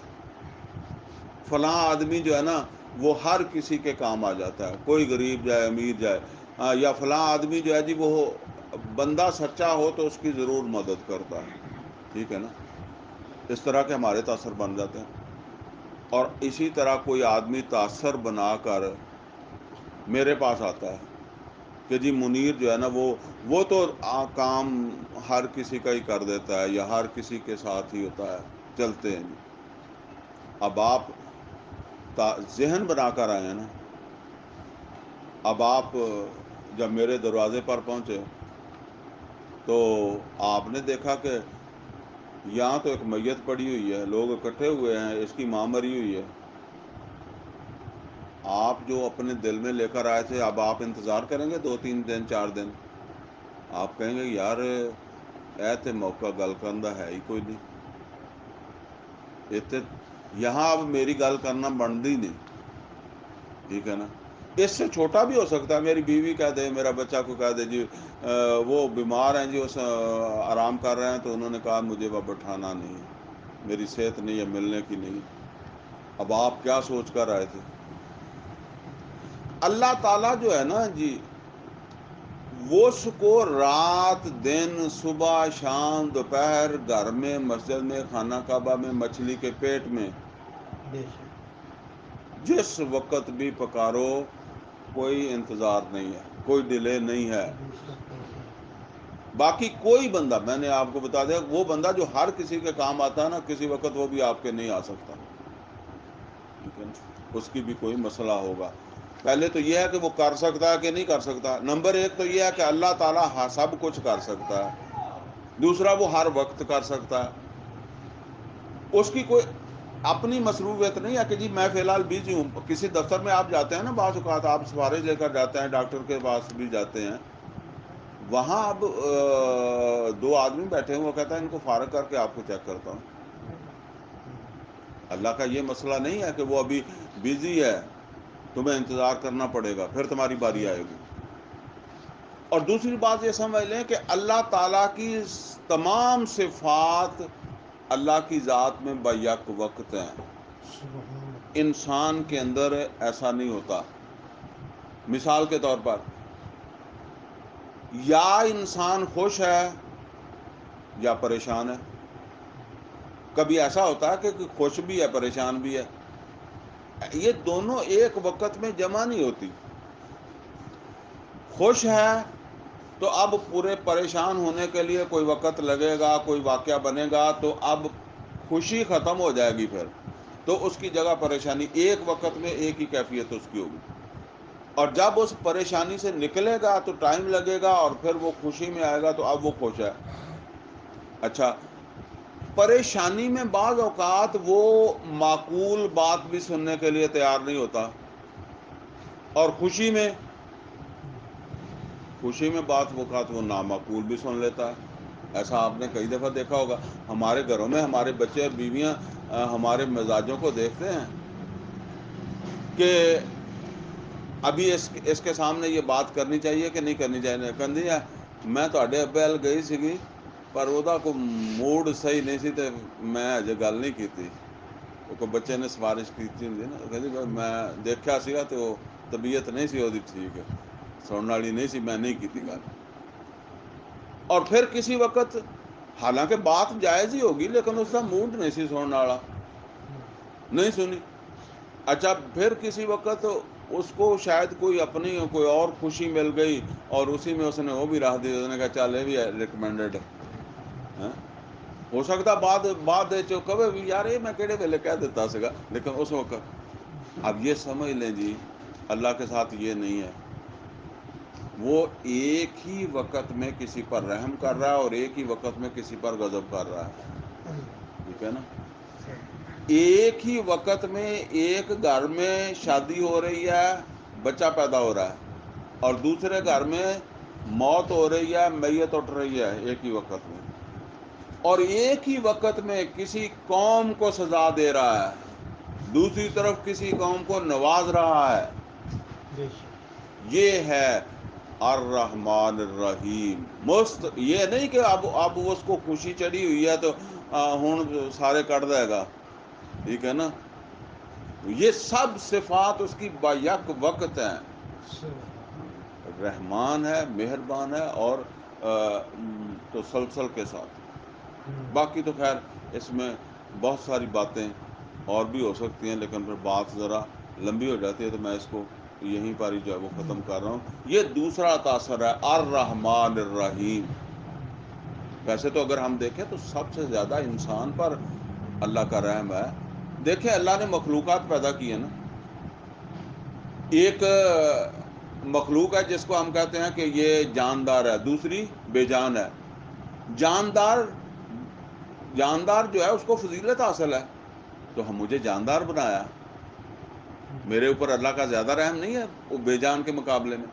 فلاں آدمی جو ہے نا وہ ہر کسی کے کام آ جاتا ہے، کوئی غریب جائے امیر جائے، یا فلاں آدمی جو ہے جی وہ بندہ سچا ہو تو اس کی ضرور مدد کرتا ہے. ٹھیک ہے نا، اس طرح کے ہمارے تاثر بن جاتے ہیں. اور اسی طرح کوئی آدمی تاثر بنا کر میرے پاس آتا ہے کہ جی منیر جو ہے نا وہ تو کام ہر کسی کا ہی کر دیتا ہے، یا ہر کسی کے ساتھ ہی ہوتا ہے، چلتے ہیں جی. اب آپ ذہن بنا کر آئے ہیں نا، اب آپ جب میرے دروازے پر پہنچے تو آپ نے دیکھا کہ یہاں تو ایک میت پڑی ہوئی ہے، لوگ اکٹھے ہوئے ہیں، اس کی ماں مری ہوئی ہے. آپ جو اپنے دل میں لے کر آئے تھے، اب آپ انتظار کریں گے 2 3 دن 4 دن؟ آپ کہیں گے یار ایتے موقع گل کرنا ہے ہی کوئی نہیں، یہاں اب میری گل کرنا بنتی نہیں. ٹھیک ہے نا. اس سے چھوٹا بھی ہو سکتا ہے. میری بیوی کہہ دے, میرا بچہ کو کہہ دے جی وہ بیمار ہیں جی, اس آرام کر رہے ہیں, تو انہوں نے کہا مجھے اب اٹھانا نہیں ہے, میری صحت نہیں ہے, ملنے کی نہیں. اب آپ کیا سوچ کر آئے تھے؟ اللہ تعالیٰ جو ہے نا جی, وہ اس کو رات دن صبح شام دوپہر گھر میں مسجد میں خانہ کعبہ میں مچھلی کے پیٹ میں بے شک جس وقت بھی پکارو کوئی انتظار نہیں ہے, کوئی ڈیلے نہیں ہے. بے شک بے شک باقی کوئی بندہ, میں نے آپ کو بتا دیا, وہ بندہ جو ہر کسی کے کام آتا ہے نا, کسی وقت وہ بھی آپ کے نہیں آ سکتا. ٹھیک ہے نا, اس کی بھی کوئی مسئلہ ہوگا. پہلے تو یہ ہے کہ وہ کر سکتا ہے کہ نہیں کر سکتا. نمبر ایک تو یہ ہے کہ اللہ تعالیٰ سب کچھ کر سکتا ہے. دوسرا, وہ ہر وقت کر سکتا ہے. اس کی کوئی اپنی مصروفیت نہیں ہے کہ جی میں فی الحال بزی ہوں. کسی دفتر میں آپ جاتے ہیں نا, بعض اوقات آپ سفارش لے کر جاتے ہیں, ڈاکٹر کے پاس بھی جاتے ہیں, وہاں اب 2 آدمی بیٹھے ہیں, وہ کہتا ہے ان کو فارغ کر کے آپ کو چیک کرتا ہوں. اللہ کا یہ مسئلہ نہیں ہے کہ وہ ابھی بزی ہے, تمہیں انتظار کرنا پڑے گا, پھر تمہاری باری آئے گی. اور دوسری بات یہ سمجھ لیں کہ اللہ تعالیٰ کی تمام صفات اللہ کی ذات میں بیک وقت ہیں. سبحان اللہ. انسان کے اندر ایسا نہیں ہوتا. مثال کے طور پر, یا انسان خوش ہے یا پریشان ہے. کبھی ایسا ہوتا ہے کہ خوش بھی ہے پریشان بھی ہے. یہ دونوں ایک وقت میں جمع نہیں ہوتی. خوش ہے تو اب پورے پریشان ہونے کے لیے کوئی وقت لگے گا, کوئی واقعہ بنے گا, تو اب خوشی ختم ہو جائے گی, پھر تو اس کی جگہ پریشانی. ایک وقت میں ایک ہی کیفیت اس کی ہوگی. اور جب اس پریشانی سے نکلے گا تو ٹائم لگے گا, اور پھر وہ خوشی میں آئے گا, تو اب وہ خوش ہے. اچھا, پریشانی میں بعض اوقات وہ معقول بات بھی سننے کے لیے تیار نہیں ہوتا, اور خوشی میں بعض اوقات وہ نامعقول بھی سن لیتا ہے. ایسا آپ نے کئی دفعہ دیکھا ہوگا. ہمارے گھروں میں ہمارے بچے اور بیویاں ہمارے مزاجوں کو دیکھتے ہیں کہ ابھی اس کے سامنے یہ بات کرنی چاہیے کہ نہیں کرنی چاہیے. کہندی ہے میں تواڈے ابے ال گئی سیگی, پر وہ کوئی موڈ صحیح نہیں سی, تو میں اجے گل نہیں کیتی. وہ کوئی بچے نے سفارش کی ہوندی نا, کہندی میں دیکھا سا تو طبیعت نہیں سی وہ ٹھیک ہے, سننے والی نہیں سی, میں نہیں کیتی گل. اور پھر کسی وقت, حالانکہ بات جائز ہی ہوگی, لیکن اس کا موڈ نہیں سی سننے والا, نہیں سنی. اچھا, پھر کسی وقت اس کو شاید کوئی اپنی کوئی اور خوشی مل گئی, اور اسی میں اس نے وہ بھی رکھ دی. اس نے کہا چل یہ بھی ریکمینڈڈ ہے. ہو سکتا بعد کہے بھی یار یہ میں کہڑے ویلے کہہ دیتا سا, لیکن اس وقت. اب یہ سمجھ لیں جی, اللہ کے ساتھ یہ نہیں ہے. وہ ایک ہی وقت میں کسی پر رحم کر رہا ہے, اور ایک ہی وقت میں کسی پر غضب کر رہا ہے. ٹھیک ہے نا. ایک ہی وقت میں ایک گھر میں شادی ہو رہی ہے, بچہ پیدا ہو رہا ہے, اور دوسرے گھر میں موت ہو رہی ہے, میت اٹھ رہی ہے, ایک ہی وقت میں. اور ایک ہی وقت میں کسی قوم کو سزا دے رہا ہے, دوسری طرف کسی قوم کو نواز رہا ہے. بے شک یہ ہے الرحمن الرحیم. یہ نہیں کہ اب اس کو خوشی چڑھی ہوئی ہے تو ہوں سارے کٹ دے گا. ٹھیک ہے نا. یہ سب صفات اس کی بیک وقت ہیں. رحمان ہے, مہربان ہے, اور تسلسل کے ساتھ. باقی تو خیر اس میں بہت ساری باتیں اور بھی ہو سکتی ہیں, لیکن پھر بات ذرا لمبی ہو جاتی ہے, تو میں اس کو یہیں پر ہی جو ہے وہ ختم کر رہا ہوں. یہ دوسرا تاثر ہے الرحمن الرحیم. ویسے تو اگر ہم دیکھیں تو سب سے زیادہ انسان پر اللہ کا رحم ہے. دیکھیں اللہ نے مخلوقات پیدا کی ہے نا. ایک مخلوق ہے جس کو ہم کہتے ہیں کہ یہ جاندار ہے, دوسری بے جان ہے. جاندار جو ہے اس کو فضیلت حاصل ہے, تو ہم مجھے جاندار بنایا. میرے اوپر اللہ کا زیادہ رحم نہیں ہے وہ بے جان کے مقابلے میں.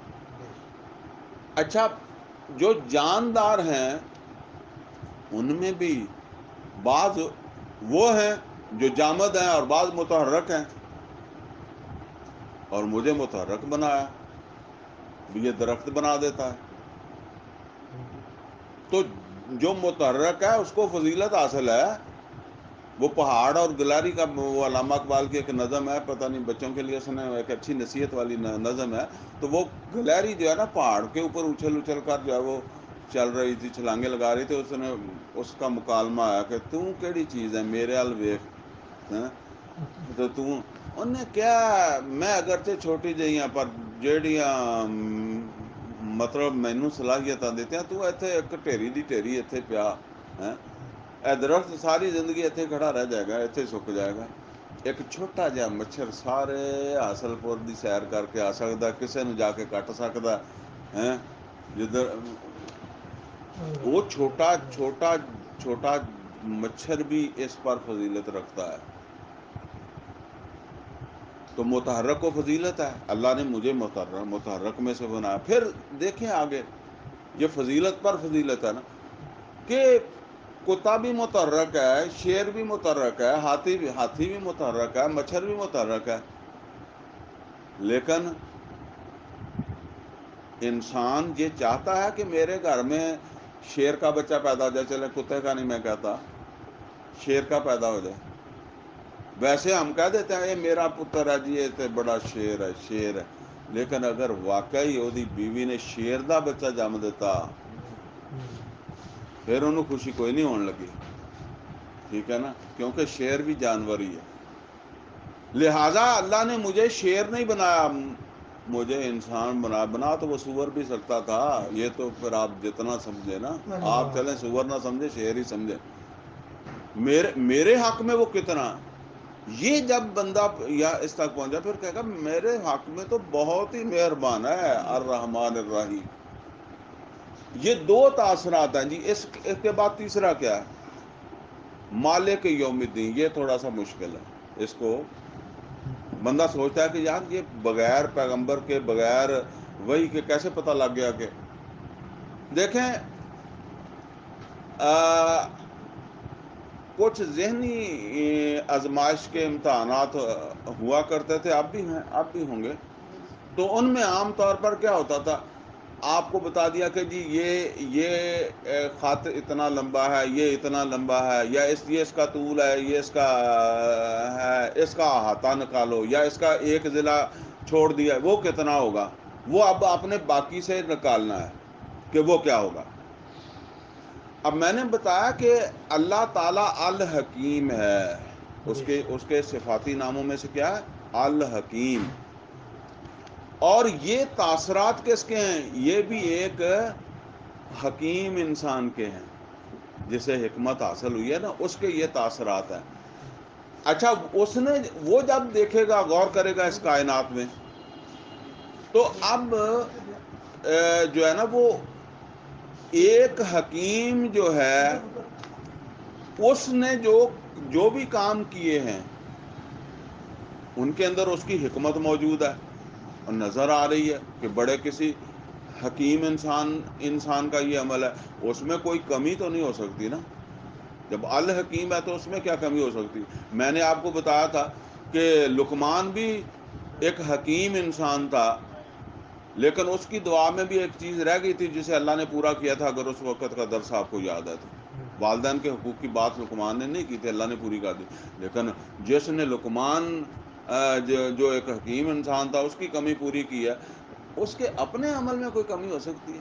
اچھا, جو جاندار ہیں ان میں بھی بعض وہ ہیں جو جامد ہیں, اور بعض متحرک ہیں. اور مجھے متحرک بنایا، یہ درخت بنا دیتا ہے۔ تو جو متحرک ہے اس کو فضیلت حاصل ہے۔ وہ پہاڑ اور گلاری کا، وہ علامہ اقبال کی ایک نظم ہے، پتہ نہیں بچوں کے لیے سنے، ایک اچھی نصیحت والی نظم ہے۔ تو وہ گلاری جو ہے نا، پہاڑ کے اوپر اچھل اچھل کر جو ہے وہ چل رہی تھی، چھلانگیں لگا رہی تھی۔ اس نے اس کا مکالمہ آیا کہ تو کیڑی چیز ہے میرے ال ویخ، تو انہیں کیا، میں اگرچہ چھوٹی جہی ہاں پر جیڑیاں مطلب مینوں صلاحیتاں دیتیاں، تو ایتھے ایک ٹھیری دی ٹھیری ایتھے پیا ہے، اے درخت ساری زندگی ایتھے کھڑا رہ جائے گا، ایتھے سک جائے گا۔ ایک چھوٹا جہا مچھر سارے حاصل پور دی سیر کر کے آ سکتا، کسے نو جا کے کٹ سکتا ہے، جدھر وہ چھوٹا چھوٹا چھوٹا مچھر بھی اس پر فضیلت رکھتا ہے۔ تو متحرک و فضیلت ہے، اللہ نے مجھے متحرک میں سے بنایا۔ پھر دیکھیں آگے، یہ فضیلت پر فضیلت ہے نا، کہ کتا بھی متحرک ہے، شیر بھی متحرک ہے، ہاتھی بھی متحرک ہے، مچھر بھی متحرک ہے، لیکن انسان یہ چاہتا ہے کہ میرے گھر میں شیر کا بچہ پیدا ہو جائے، چلے کتے کا نہیں میں کہتا، شیر کا پیدا ہو جائے۔ ویسے ہم کہہ دیتے ہیں یہ میرا پتر ہے جی، یہ تے بڑا شیر ہے، شیر ہے، لیکن اگر واقعی وہ بیوی نے شیر دا بچہ جم دیتا، پھر انہوں خوشی کوئی نہیں ہون لگی، ٹھیک ہے نا، کیونکہ شیر بھی جانور ہی ہے۔ لہذا اللہ نے مجھے شیر نہیں بنایا، مجھے انسان بنا تو وہ سور بھی سکتا تھا۔ یہ تو پھر آپ جتنا سمجھے نا، آپ چلیں سور نہ سمجھے، شیر ہی سمجھے، میرے حق میں وہ کتنا، یہ جب بندہ یا اس تک پہنچا، پھر کہے گا میرے حق میں تو بہت ہی مہربان ہے الرحمن الرحیم۔ یہ دو تاثرات ہیں جی۔ اس کے بعد تیسرا کیا ہے؟ مالک یوم الدین۔ یہ تھوڑا سا مشکل ہے، اس کو بندہ سوچتا ہے کہ یار یہ بغیر پیغمبر کے، بغیر وحی کے کیسے پتہ لگ گیا؟ کہ دیکھیں کچھ ذہنی آزمائش کے امتحانات ہوا کرتے تھے، اب بھی ہیں، اب بھی ہوں گے۔ تو ان میں عام طور پر کیا ہوتا تھا، آپ کو بتا دیا کہ جی یہ خط اتنا لمبا ہے، یہ اتنا لمبا ہے، یا یہ اس کا طول ہے، یہ اس کا ہے، اس کا احاطہ نکالو، یا اس کا ایک ضلع چھوڑ دیا ہے، وہ کتنا ہوگا، وہ اب آپ نے باقی سے نکالنا ہے کہ وہ کیا ہوگا۔ اب میں نے بتایا کہ اللہ تعالیٰ الحکیم ہے، اس کے صفاتی ناموں میں سے کیا ہے؟ الحکیم۔ اور یہ تاثرات کس کے ہیں؟ یہ بھی ایک حکیم انسان کے ہیں، جسے حکمت حاصل ہوئی ہے نا، اس کے یہ تاثرات ہیں۔ اچھا، اس نے وہ جب دیکھے گا، غور کرے گا اس کائنات میں، تو اب جو ہے نا، وہ ایک حکیم جو ہے، اس نے جو بھی کام کیے ہیں ان کے اندر اس کی حکمت موجود ہے اور نظر آ رہی ہے کہ بڑے کسی حکیم انسان کا یہ عمل ہے، اس میں کوئی کمی تو نہیں ہو سکتی نا۔ جب الحکیم ہے تو اس میں کیا کمی ہو سکتی؟ میں نے آپ کو بتایا تھا کہ لقمان بھی ایک حکیم انسان تھا، لیکن اس کی دعا میں بھی ایک چیز رہ گئی تھی جسے اللہ نے پورا کیا تھا، اگر اس وقت کا درس آپ کو یاد ہے تو۔ والدین کے حقوق کی بات لقمان نے نہیں کی تھی، اللہ نے پوری کر دی، لیکن جس نے لقمان جو ایک حکیم انسان تھا، اس کی کمی پوری کی ہے، اس کے اپنے عمل میں کوئی کمی ہو سکتی ہے؟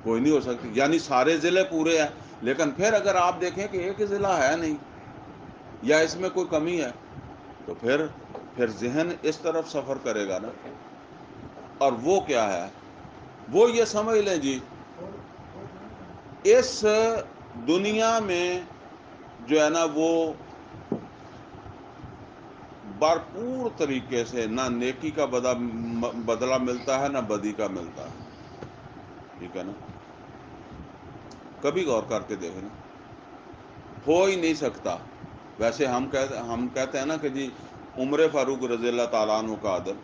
کوئی نہیں ہو سکتی۔ یعنی سارے ضلع پورے ہیں، لیکن پھر اگر آپ دیکھیں کہ ایک ضلع ہے نہیں، یا اس میں کوئی کمی ہے، تو پھر ذہن اس طرف سفر کرے گا نا۔ اور وہ کیا ہے؟ وہ یہ سمجھ لیں جی، اس دنیا میں جو ہے نا، وہ بھرپور طریقے سے نہ نیکی کا بدلہ ملتا ہے، نہ بدی کا ملتا ہے، ٹھیک ہے نا۔ کبھی غور کر کے دیکھیں نا، ہو ہی نہیں سکتا۔ ویسے ہم کہتے ہیں نا کہ جی عمر فاروق رضی اللہ تعالیٰ عنہ کا عدل،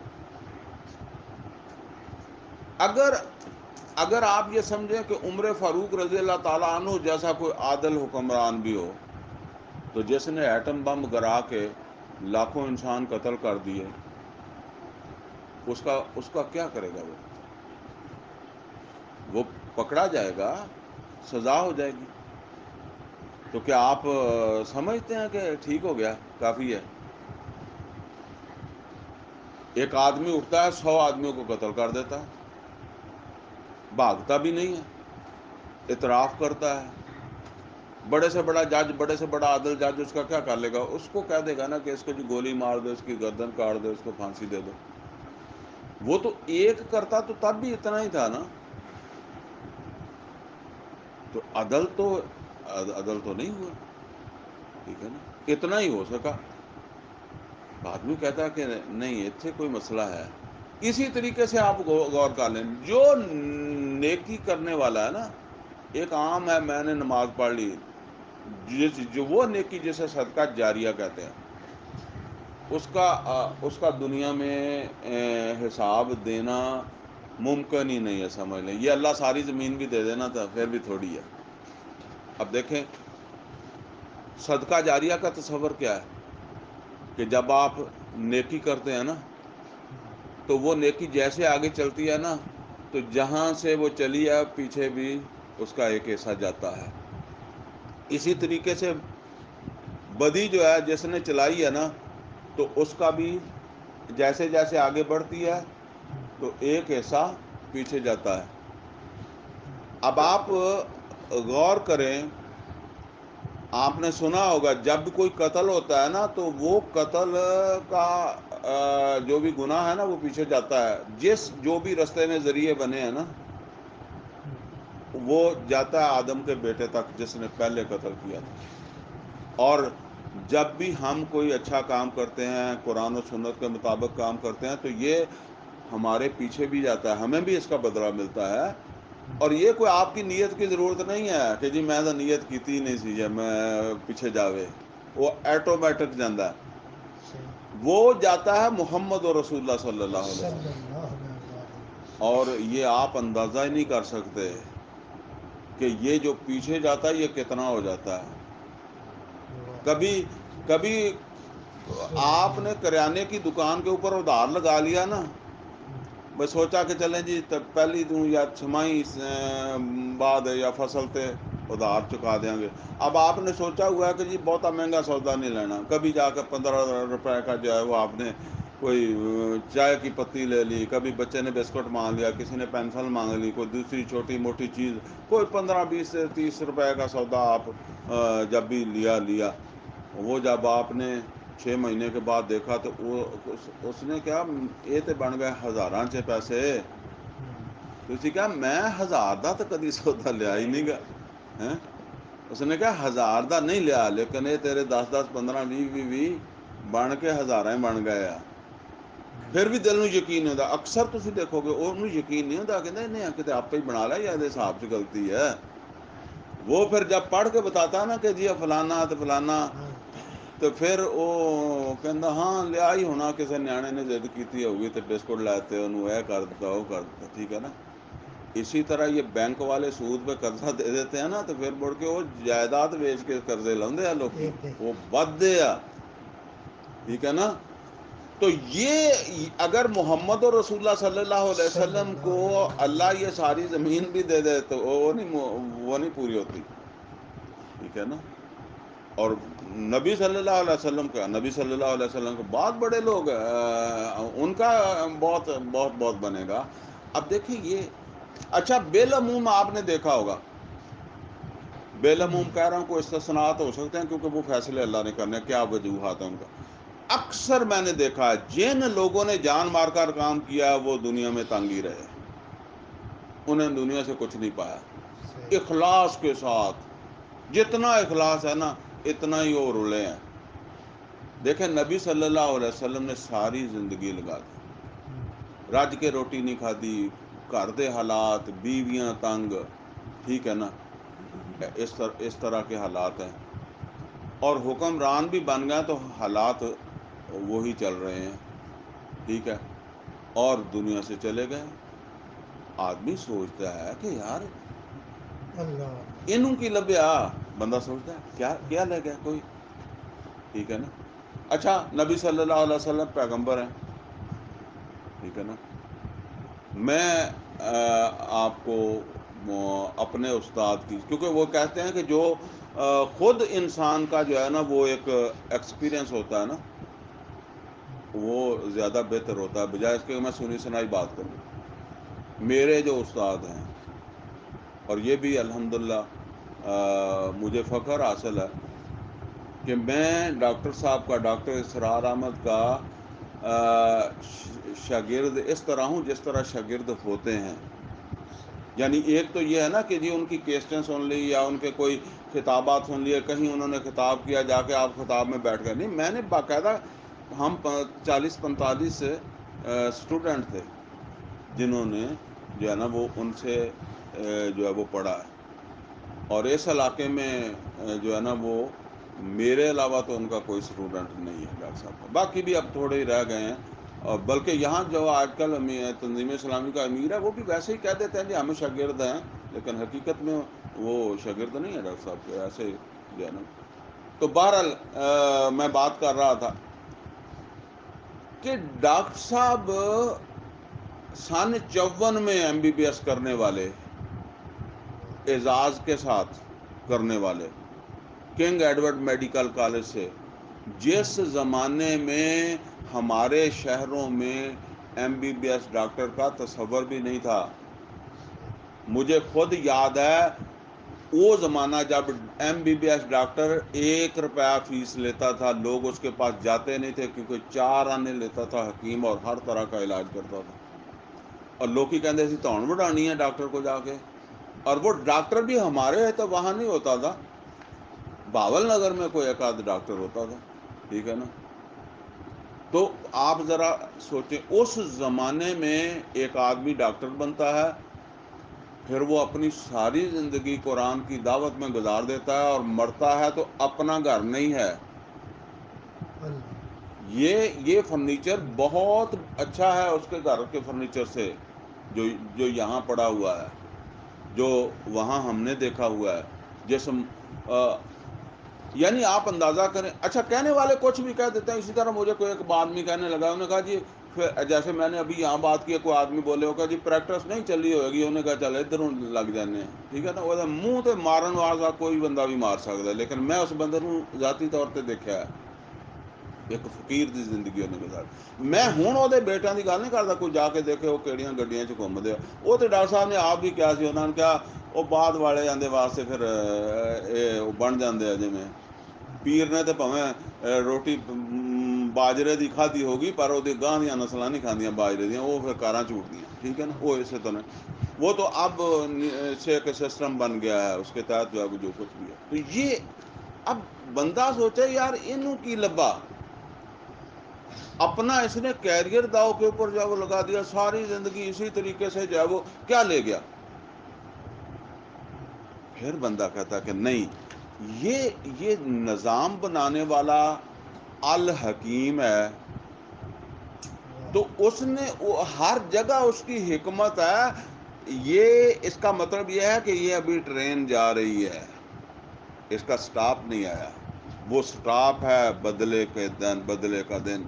اگر آپ یہ سمجھیں کہ عمر فاروق رضی اللہ تعالیٰ عنہ جیسا کوئی عادل حکمران بھی ہو، تو جس نے ایٹم بم گرا کے لاکھوں انسان قتل کر دیے، اس کا کیا کرے گا وہ پکڑا جائے گا، سزا ہو جائے گی۔ تو کیا آپ سمجھتے ہیں کہ ٹھیک ہو گیا، کافی ہے؟ ایک آدمی اٹھتا ہے 100 آدمیوں کو قتل کر دیتا ہے، بھاگتا بھی نہیں ہے، اعتراف کرتا ہے۔ بڑے سے بڑا جج، بڑے سے بڑا عادل جج اس کا کیا کر لے گا؟ اس کو کہہ دے گا نا کہ اس کو جو گولی مار دو، اس کی گردن کاٹ دو، اس کو پھانسی دے دو۔ وہ تو ایک کرتا تو تب بھی اتنا ہی تھا نا۔ تو عدل تو نہیں ہوا، ٹھیک ہے نا، اتنا ہی ہو سکا۔ آدمی کہتا ہے کہ نہیں اتنے کوئی مسئلہ ہے۔ اسی طریقے سے آپ غور کر لیں، جو نیکی کرنے والا ہے نا، ایک عام ہے میں نے نماز پڑھ لی، جو وہ نیکی جسے صدقہ جاریہ کہتے ہیں، اس کا دنیا میں حساب دینا ممکن ہی نہیں ہے، سمجھ لیں۔ یہ اللہ ساری زمین بھی دے دینا تھا پھر بھی تھوڑی ہے۔ اب دیکھیں صدقہ جاریہ کا تصور کیا ہے کہ جب آپ نیکی کرتے ہیں نا تو وہ نیکی جیسے آگے چلتی ہے نا تو جہاں سے وہ چلی ہے پیچھے بھی اس کا ایک حصہ جاتا ہے۔ اسی طریقے سے بدی جو ہے جس نے چلائی ہے نا تو اس کا بھی جیسے جیسے آگے بڑھتی ہے تو ایک حصہ پیچھے جاتا ہے۔ اب آپ غور کریں، آپ نے سنا ہوگا جب کوئی قتل ہوتا ہے نا تو وہ قتل کا جو بھی گناہ ہے نا وہ پیچھے جاتا ہے۔ جو بھی رستے میں ذریعے بنے ہیں نا وہ جاتا ہے آدم کے بیٹے تک جس نے پہلے قتل کیا تھا۔ اور جب بھی ہم کوئی اچھا کام کرتے ہیں، قرآن و سنت کے مطابق کام کرتے ہیں، تو یہ ہمارے پیچھے بھی جاتا ہے، ہمیں بھی اس کا بدلہ ملتا ہے۔ اور یہ کوئی آپ کی نیت کی ضرورت نہیں ہے کہ جی میں تو نیت کیتی نہیں سی جب میں پیچھے جاوے، وہ ایٹومیٹک جاندہ ہے۔ وہ جاتا ہے محمد و رسول اللہ صلی اللہ علیہ صلی وسلم۔ اللہ علیہ اور یہ آپ اندازہ ہی نہیں کر سکتے کہ یہ جو پیچھے جاتا ہے یہ کتنا ہو جاتا ہے۔ کبھی آپ نے کریانے کی دکان کے اوپر ادھار لگا لیا نا، میں سوچا کہ چلیں جی پہلی دوں یا چھمائی بعد یا فصل تے ادھار چکا دیں گے۔ اب آپ نے سوچا ہوا ہے کہ جی بہتا مہنگا سودا نہیں لینا، کبھی جا کر 15 روپے کا جو ہے وہ آپ نے کوئی چائے کی پتی لے لی، کبھی بچے نے بسکٹ مانگ لیا، کسی نے پینسل مانگ لی، کوئی دوسری چھوٹی موٹی چیز، کوئی 15 20 30 روپے کا سودا آپ جب بھی لیا وہ جب آپ نے 6 مہینے کے بعد دیکھا تو اس نے کیا یہ تو بن گئے ہزاراں چ پیسے۔ تو اسی کہا میں 1000 دا تو کدی سودا لیا ہی نہیں گا۔ اس نے کہا 1000 دا نہیں لیا لیکن یہ تیرے 10 10 15 20 20 بن کے ہزاراں ہی بن گئے آ۔ پھر بھی دل نو یقین نہیں ہوتا۔ اکثر تسی دیکھو گے انہوں یقین نہیں ہوتا، کہتے انہیں کتے آپ ہی بنا لیا یا یہ حساب سے غلطی ہے۔ وہ پھر جب پڑھ کے بتاتا نا کہ جی فلانا تو فلانا، تو پھر وہ کہندا ہاں لیا ہی ہونا، کسی نیانے نے ضد کیتی ہوگی تو بسکٹ لیتے انہوں اے کر دیتا وہ کر دیتا، ٹھیک ہے نا۔ اسی طرح یہ بینک والے سود پہ قرضہ دے دیتے ہیں نا تو پھر مڑ کے وہ جائیداد بیچ کے قرضے لاندے ہیں لوکی، وہ بدے آ، ٹھیک ہے نا۔ تو یہ اگر محمد اور رسول اللہ صلی اللہ علیہ وسلم کو اللہ یہ ساری زمین بھی دے دے تو وہ نہیں پوری ہوتی، ٹھیک ہے نا۔ اور نبی صلی اللہ علیہ وسلم کے بہت بڑے لوگ ان کا بہت بہت بہت بنے گا۔ اب دیکھیں یہ اچھا بالعموم آپ نے دیکھا ہوگا، بالعموم کہہ رہا ہوں کوئی استثناءات ہو سکتے ہیں کیونکہ وہ فیصلے اللہ نے کرنے، کیا وجوہات ہیں ان کا۔ اکثر میں نے دیکھا ہے جن لوگوں نے جان مار کر کام کیا وہ دنیا میں تنگ ہی رہے، انہیں دنیا سے کچھ نہیں پایا۔ اخلاص کے ساتھ، جتنا اخلاص ہے نا اتنا ہی وہ رلے ہیں۔ دیکھیں نبی صلی اللہ علیہ وسلم نے ساری زندگی لگا دی، رج کے روٹی نہیں کھادی، گھر دے حالات، بیویاں تنگ، ٹھیک ہے نا، اس طرح کے حالات ہیں۔ اور حکمران بھی بن گئے تو حالات وہی چل رہے ہیں، ٹھیک ہے، اور دنیا سے چلے گئے۔ آدمی سوچتا ہے کہ یار انہوں کی لبیا، بندہ سوچتا ہے کیا لے گیا کوئی، ٹھیک ہے نا۔ اچھا نبی صلی اللہ علیہ وسلم پیغمبر ہیں، ٹھیک ہے نا. میں آپ کو اپنے استاد کی، کیونکہ وہ کہتے ہیں کہ جو خود انسان کا جو ہے نا وہ ایک ایکسپیرئنس ہوتا ہے نا، وہ زیادہ بہتر ہوتا ہے بجائے اس کے میں سنی سنائی بات کروں. میرے جو استاد ہیں، اور یہ بھی الحمدللہ مجھے فخر حاصل ہے کہ میں ڈاکٹر صاحب کا، ڈاکٹر اسرار احمد کا شاگرد اس طرح ہوں جس طرح شاگرد ہوتے ہیں. یعنی ایک تو یہ ہے نا کہ جی ان کی کیسٹیں سن لی یا ان کے کوئی خطابات سن لیے، کہیں انہوں نے خطاب کیا جا کے آپ خطاب میں بیٹھ گئے. نہیں، میں نے باقاعدہ، ہم 40-45 اسٹوڈنٹ تھے جنہوں نے جو ہے نا وہ ان سے جو ہے وہ پڑھا ہے. اور اس علاقے میں جو ہے نا وہ میرے علاوہ تو ان کا کوئی اسٹوڈنٹ نہیں ہے ڈاکٹر صاحب کا. باقی بھی اب تھوڑے ہی رہ گئے ہیں. اور بلکہ یہاں جو آج کل تنظیم اسلامی کا امیر ہے، وہ بھی ویسے ہی کہہ دیتے ہیں کہ ہم شاگرد ہیں، لیکن حقیقت میں وہ شاگرد نہیں ہے ڈاکٹر صاحب کے، ایسے جو ہے نا. تو بہرحال میں بات کر رہا تھا کہ ڈاکٹر صاحب سن 54 میں MBBS کرنے والے، اعزاز کے ساتھ کرنے والے، کنگ ایڈورڈ میڈیکل کالج سے، جس زمانے میں ہمارے شہروں میں MBBS ڈاکٹر کا تصور بھی نہیں تھا. مجھے خود یاد ہے وہ زمانہ جب MBBS ڈاکٹر 1 روپیہ فیس لیتا تھا، لوگ اس کے پاس جاتے نہیں تھے کیونکہ 4 آنے لیتا تھا حکیم اور ہر طرح کا علاج کرتا تھا. اور لوگ ہی کہتے تھے توڑ وڈانی ہے ڈاکٹر کو جا کے. اور وہ ڈاکٹر بھی ہمارے ہے تو وہاں نہیں ہوتا تھا، باول نگر میں کوئی ایک آدھ ڈاکٹر ہوتا تھا. ٹھیک ہے نا. تو آپ ذرا سوچیں، اس زمانے میں ایک آدمی ڈاکٹر بنتا ہے، پھر وہ اپنی ساری زندگی قرآن کی دعوت میں گزار دیتا ہے اور مرتا ہے تو اپنا گھر نہیں ہے. یہ فرنیچر بہت اچھا ہے اس کے گھر کے فرنیچر سے، جو یہاں پڑا ہوا ہے، جو وہاں ہم نے دیکھا ہوا ہے. جسم یعنی آپ اندازہ کریں. اچھا، کہنے والے کچھ بھی کہہ دیتے ہیں. اسی طرح مجھے کوئی ایک آدمی کہنے لگا، انہوں نے کہا جی جیسے میں نے ابھی یہاں بات کی، کوئی آدمی بولے ہوگا جی پریکٹس نہیں چلی ہوئے گی، انہوں نے کہا چل ادھر لگ جانے ہیں. ٹھیک ہے نا. وہ منہ تے مارن والا کوئی بندہ بھی مار سکتا ہے، لیکن میں اس بندے کو ذاتی طور پہ دیکھا ہے، ایک فقیر دی زندگی انہیں گزاری. میں ہوں وہ بیٹیاں کی گل نہیں کرتا، کوئی جا کے دیکھے وہ کہڑیاں گڈیاں چ گھومتے ہیں. وہ تو ڈاکٹر صاحب نے آپ بھی کیا سی، انہوں نے کیا وہ بعد والے آدھے واسطے پھر بن جاندے ہیں. جی میں پیر نے تو پویں روٹی باجرے دی کھادی ہوگی، پر وہ گاہ دیا نسلیں نہیں کھاندیاں باجرے دیا، وہ پھر کاراں چوٹ دیا. ٹھیک ہے نا. وہ اسی طرح وہ تو اب سے ایک سسٹم بن گیا ہے، اس کے تحت جو کچھ بھی ہے. تو یہ اب بندہ سوچے یار انہوں کی لبا، اپنا اس نے کیریئر داؤ کے اوپر جو ہے وہ لگا دیا، ساری زندگی اسی طریقے سے جو ہے وہ کیا لے گیا. پھر بندہ کہتا کہ نہیں، یہ نظام بنانے والا الحکیم ہے، تو اس نے ہر جگہ اس کی حکمت ہے. یہ اس کا مطلب یہ ہے کہ یہ ابھی ٹرین جا رہی ہے، اس کا سٹاپ نہیں آیا. وہ سٹاپ ہے بدلے کا دن.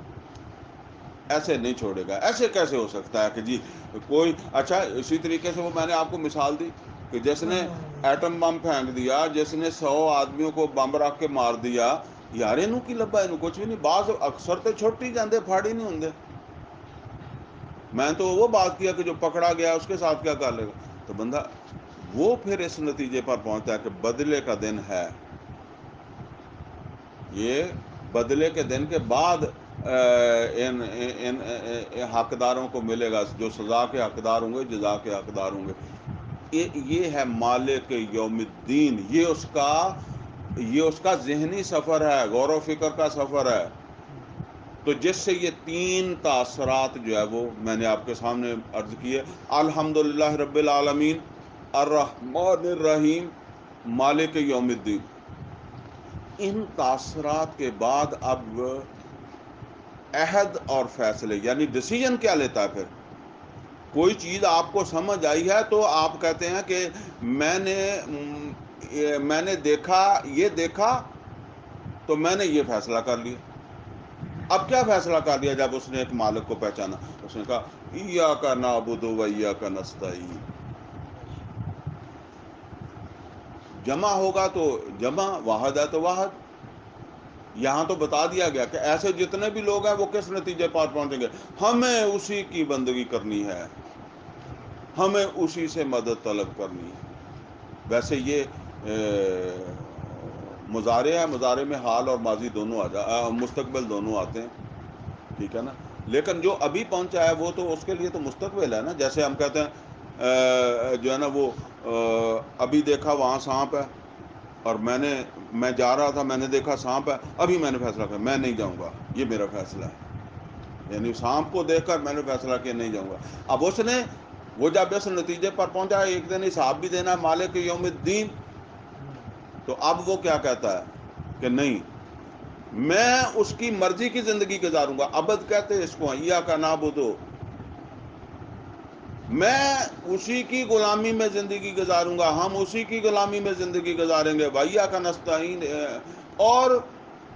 ایسے نہیں چھوڑے گا. ایسے کیسے ہو سکتا ہے کہ جی کوئی اچھا. اسی طریقے سے وہ میں نے آپ کو مثال دی کہ جس نے ایٹم بم پھینک دیا، جس نے 100 آدمیوں کو بم رکھ کے مار دیا، یار انہوں کی لبا، انہوں کچھ بھی نہیں. بعض اکثر تو چھوٹی جاندے پھاڑی نہیں ہوندے. میں تو وہ بات کیا کہ جو پکڑا گیا اس کے ساتھ کیا کر لے گا. تو بندہ وہ پھر اس نتیجے پر پہنچتا ہے کہ بدلے کا دن ہے. یہ بدلے کے دن کے بعد ان حقداروں کو ملے گا، جو سزا کے حقدار ہوں گے، جزا کے حقدار ہوں گے. یہ ہے مالک یوم الدین. یہ اس کا ذہنی سفر ہے، غور و فکر کا سفر ہے. تو جس سے یہ 3 تاثرات جو ہے وہ میں نے آپ کے سامنے عرض کیے. الحمدللہ رب العالمین، الرحمن الرحیم، مالک یوم الدین. ان تاثرات کے بعد اب عہد اور فیصلے، یعنی ڈیسیژن کیا لیتا ہے. پھر کوئی چیز آپ کو سمجھ آئی ہے تو آپ کہتے ہیں کہ میں نے دیکھا تو میں نے یہ فیصلہ کر لیا. اب کیا فیصلہ کر دیا جب اس نے ایک مالک کو پہچانا؟ اس نے کہا ایاک نعبد و ایاک نستعین. جمع ہوگا تو جمع، واحد ہے تو واحد. یہاں تو بتا دیا گیا کہ ایسے جتنے بھی لوگ ہیں وہ کس نتیجے پر پہنچیں گے؟ ہمیں اسی کی بندگی کرنی ہے، ہمیں اسی سے مدد طلب کرنی ہے. ویسے یہ مضارع ہے، مضارع میں حال اور ماضی دونوں مستقبل دونوں آتے ہیں، ٹھیک ہے نا. لیکن جو ابھی پہنچا ہے وہ تو اس کے لیے تو مستقبل ہے نا. جیسے ہم کہتے ہیں جو ہے نا وہ ابھی دیکھا وہاں سانپ ہے، اور میں جا رہا تھا، میں نے دیکھا سانپ ہے، ابھی میں نے فیصلہ کیا میں نہیں جاؤں گا، یہ میرا فیصلہ ہے. یعنی سانپ کو دیکھ کر میں نے فیصلہ کیا نہیں جاؤں گا. اب اس نے وہ جب اس نتیجے پر پہنچا ایک دن حساب بھی دینا مالک یوم الدین، تو اب وہ کیا کہتا ہے کہ نہیں، میں اس کی مرضی کی زندگی گزاروں گا. ابد کہتے ہیں اس کو، ایاک نعبد، میں اسی کی غلامی میں زندگی گزاروں گا، ہم اسی کی غلامی میں زندگی گزاریں گے. وایاک نستعین، اور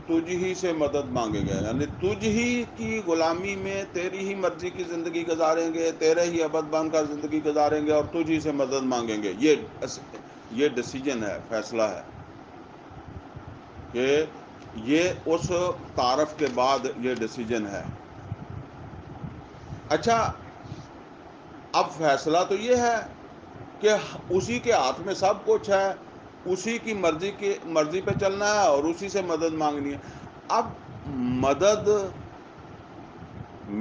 تجھ ہی سے مدد مانگیں گے. یعنی تجھ ہی کی غلامی میں تیری ہی مرضی کی زندگی گزاریں گے، تیرے ہی عبد بن کر زندگی گزاریں گے، اور تجھ ہی سے مدد مانگیں گے. یہ ڈیسیجن ہے، فیصلہ ہے کہ یہ اس تعارف کے بعد یہ ڈیسیجن ہے. اچھا، اب فیصلہ تو یہ ہے کہ اسی کے ہاتھ میں سب کچھ ہے، اسی کی مرضی پہ چلنا ہے اور اسی سے مدد مانگنی ہے. اب مدد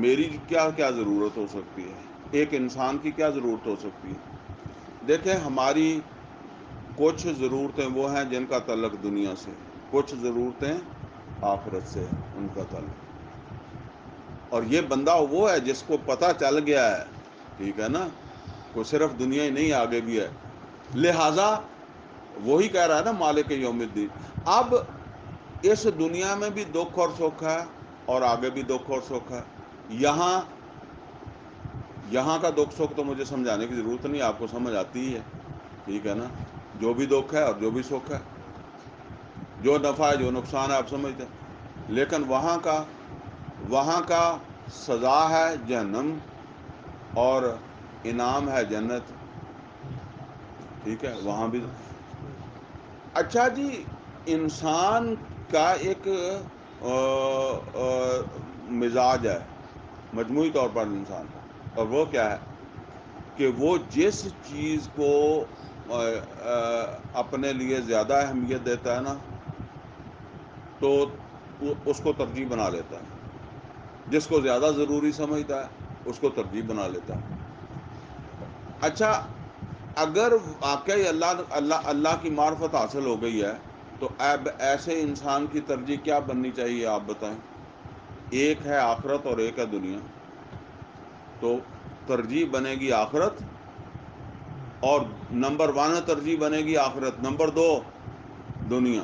میری کیا کیا ضرورت ہو سکتی ہے، ایک انسان کی کیا ضرورت ہو سکتی ہے؟ دیکھیں، ہماری کچھ ضرورتیں وہ ہیں جن کا تعلق دنیا سے، کچھ ضرورتیں آخرت سے ان کا تعلق. اور یہ بندہ وہ ہے جس کو پتہ چل گیا ہے، ٹھیک ہے نا، کوئی صرف دنیا ہی نہیں آگے بھی ہے. لہذا وہی کہہ رہا ہے نا مالک یوم الدین. اب اس دنیا میں بھی دکھ اور سکھ ہے، اور آگے بھی دکھ اور سکھ ہے. یہاں کا دکھ سکھ تو مجھے سمجھانے کی ضرورت نہیں، آپ کو سمجھ آتی ہی ہے، ٹھیک ہے نا. جو بھی دکھ ہے اور جو بھی سکھ ہے، جو نفع ہے جو نقصان ہے آپ سمجھتے ہیں. لیکن وہاں کا سزا ہے جہنم اور انعام ہے جنت، ٹھیک ہے وہاں بھی. اچھا جی، انسان کا ایک مزاج ہے مجموعی طور پر انسان کا، اور وہ کیا ہے کہ وہ جس چیز کو اپنے لیے زیادہ اہمیت دیتا ہے نا تو اس کو ترجیح بنا لیتا ہے. جس کو زیادہ ضروری سمجھتا ہے اس کو ترجیح بنا لیتا ہے. اچھا، اگر واقعی اللہ کی معرفت حاصل ہو گئی ہے تو اب ایسے انسان کی ترجیح کیا بننی چاہیے آپ بتائیں؟ ایک ہے آخرت اور ایک ہے دنیا، تو ترجیح بنے گی آخرت، اور نمبر 1 ترجیح بنے گی آخرت، نمبر 2 دنیا،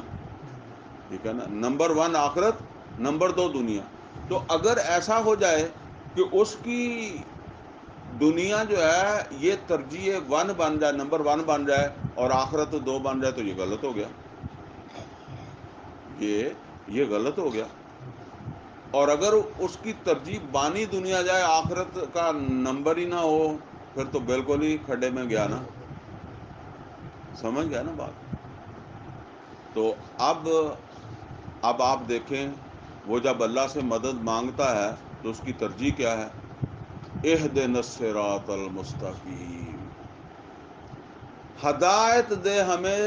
ٹھیک ہے نا. نمبر 1 آخرت، نمبر 2 دنیا. تو اگر ایسا ہو جائے کہ اس کی دنیا جو ہے یہ ترجیح 1 بن جائے، نمبر 1 بن جائے، اور آخرت 2 بن جائے، تو یہ غلط ہو گیا، یہ غلط ہو گیا. اور اگر اس کی ترجیح بانی دنیا جائے، آخرت کا نمبر ہی نہ ہو، پھر تو بالکل ہی کھڈے میں گیا نا. سمجھ گیا نا بات؟ تو اب آپ دیکھیں، وہ جب اللہ سے مدد مانگتا ہے تو اس کی ترجیح کیا ہے؟ اہدنا الصراط المستقیم، ہدایت دے ہمیں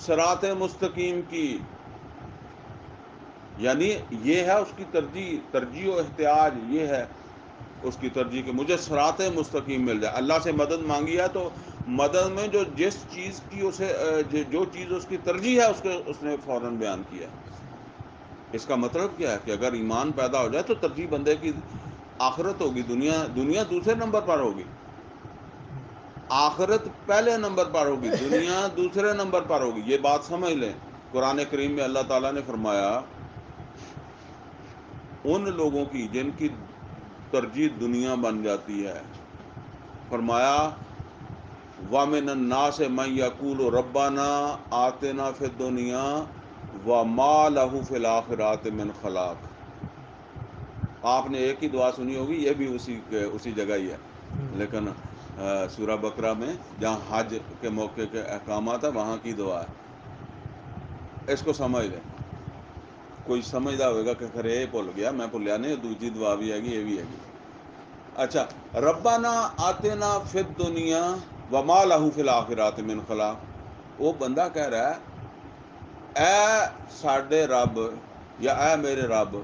صراط مستقیم کی. یعنی یہ ہے اس کی ترجیح و احتیاج، یہ ہے اس کی ترجیح کہ مجھے صراط مستقیم مل جائے. اللہ سے مدد مانگی ہے تو مدد میں جس چیز کی جو چیز اس کی ترجیح ہے اس نے فوراً بیان کیا. اس کا مطلب کیا ہے کہ اگر ایمان پیدا ہو جائے تو ترجیح بندے کی آخرت ہوگی، دنیا دوسرے نمبر پر ہوگی. آخرت پہلے نمبر پر ہوگی، دنیا دوسرے نمبر پر ہوگی. یہ بات سمجھ لیں. قرآن کریم میں اللہ تعالیٰ نے فرمایا ان لوگوں کی جن کی ترجیح دنیا بن جاتی ہے، فرمایا وَمِنَ النَّاسِ مَن يَقُولُ رَبَّنَا آتِنَا فِي الدُّنْيَا وَمَا لَهُ فِي الْآخِرَةِ مِنْ خَلَاقٍ. آپ نے ایک ہی دعا سنی ہوگی، یہ بھی اسی جگہ ہی ہے، لیکن سورہ بقرہ میں جہاں حج کے موقع کے احکامات ہیں وہاں کی دعا ہے، اس کو سمجھ لیں۔ کوئی سمجھدا ہوئے گا کہ خیر یہ بھول گیا، میں بھولیا نہیں، دوسری دعا بھی ہے گی، یہ بھی ہے گی۔ اچھا، ربنا آتنا فی الدنیا وما لہ فی الآخرات من خلاق، وہ بندہ کہہ رہا ہے اے ساڈے رب یا اے میرے رب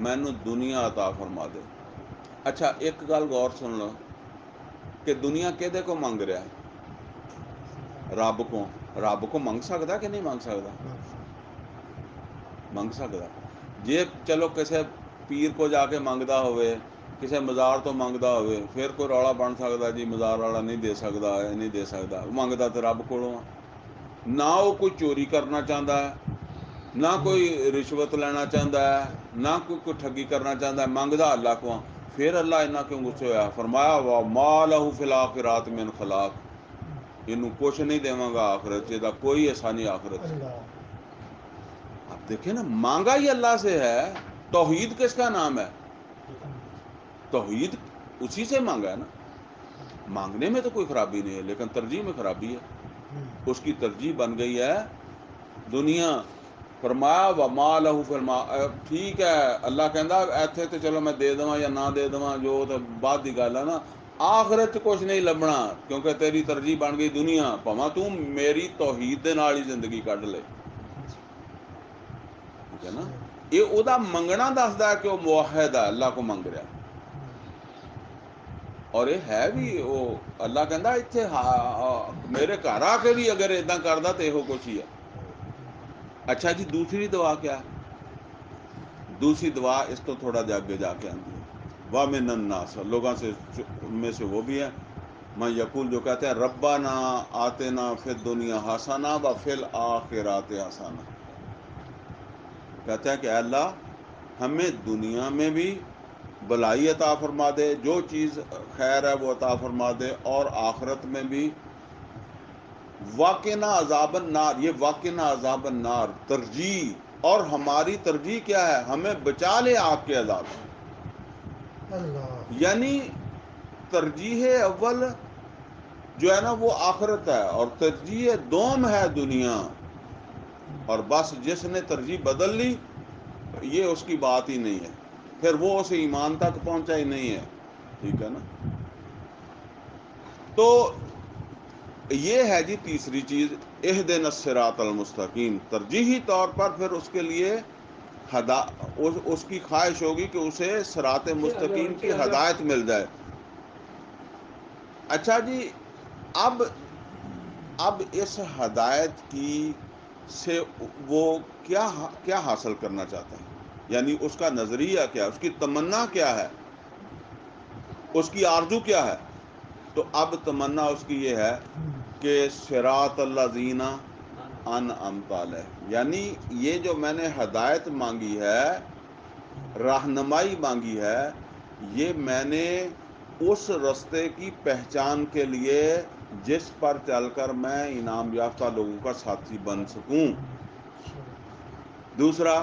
مینو دنیا عطا فرما دے۔ اچھا ایک گل غور سن لو کہ دنیا کہدے کو منگ رہا ہے؟ رب کو منگ سکتا کہ نہیں منگ سکتا؟ منگ سکتا۔ جی چلو کسے پیر کو جا کے منگتا ہوئے، کسے مزار تو منگتا ہوئے، پھر کوئی رولا بن سکتا جی مزار والا نہیں دے سکتا ہے، نہیں دے سکتا، منگتا تو رب کو نہ وہ کوئی چوری کرنا چاہتا ہے، نہ کوئی رشوت لینا چاہتا ہے، نہ کوئی ٹھگی کرنا چاہتا ہے، منگتا اللہ کو، پھر اللہ اتنا کیوں غصے ہوا؟ فرمایا وَمَا لَهُ فِي الْآخِرَاتِ مِنْ خَلَاقٍ، انہوں کچھ نہیں دیواں گا آخرت چیزا، کوئی ایسا نہیں آخرت سے۔ اب دیکھیں نا، مانگا ہی اللہ سے ہے، توحید کس کا نام ہے؟ توحید اسی سے مانگا ہے نا، مانگنے میں تو کوئی خرابی نہیں ہے، لیکن ترجیح میں خرابی ہے۔ اس کی ترجیح بن گئی ہے دنیا۔ فرمایا وَمَا لَهُ فِي ٹھیک ہے اللہ کہندا ایتھے تو چلو میں دے دواں یا نہ دے دواں، جو تو بعد دی گل ہے نا، آخرت چ کچھ نہیں لبنا، کیونکہ تیری ترجیح بن گئی دنیا، پاواں تو میری توحید دے نال ہی زندگی کڈ لے، ٹھیک ہے نا۔ یہ او دا منگنا دسدا ہے کہ وہ موحد ہے، اللہ کو منگ رہا ہے، اور یہ ہے بھی وہ اللہ کہندا ایتھے میرے گھر آ کے بھی اگر اداں کردا تو یہو کچھ ہی ہے۔ اچھا جی دوسری دعا کیا ہے؟ دوسری دعا اس تو تھوڑا جا آگے جا کے آتی ہے، وَمِنَ النَّاسِ، لوگوں میں سے وہ بھی ہے میں یقول جو کہتے ہیں ربنا آتنا فی الدنیا حسنہ وفی الآخرات حسنہ، کہتے ہیں کہ اے اللہ ہمیں دنیا میں بھی بلائی عطا فرما دے، جو چیز خیر ہے وہ عطا فرما دے، اور آخرت میں بھی واقعنا عذاب النار، یہ واقعنا عذاب النار ترجیح، اور ہماری ترجیح کیا ہے؟ ہمیں بچا لے آگ کے عذاب سے، یعنی ترجیح اول جو ہے نا وہ آخرت ہے، اور ترجیح دوم ہے دنیا، اور بس جس نے ترجیح بدل لی یہ اس کی بات ہی نہیں ہے، پھر وہ اسے ایمان تک پہنچا ہی نہیں ہے، ٹھیک ہے نا۔ تو یہ ہے جی تیسری چیز، اہدنا الصراط المستقیم، ترجیحی طور پر پھر اس کے لیے اس کی خواہش ہوگی کہ اسے صراط مستقیم کی ہدایت مل جائے۔ اچھا جی اب اس ہدایت کی سے وہ کیا حاصل کرنا چاہتا ہے؟ یعنی اس کا نظریہ کیا ہے، اس کی تمنا کیا ہے، اس کی آرزو کیا ہے؟ تو اب تمنا اس کی یہ ہے کہ صراط الذین انعمت علیہم، یعنی یہ جو میں نے ہدایت مانگی ہے، رہنمائی مانگی ہے، یہ میں نے اس رستے کی پہچان کے لیے جس پر چل کر میں انعام یافتہ لوگوں کا ساتھی بن سکوں۔ دوسرا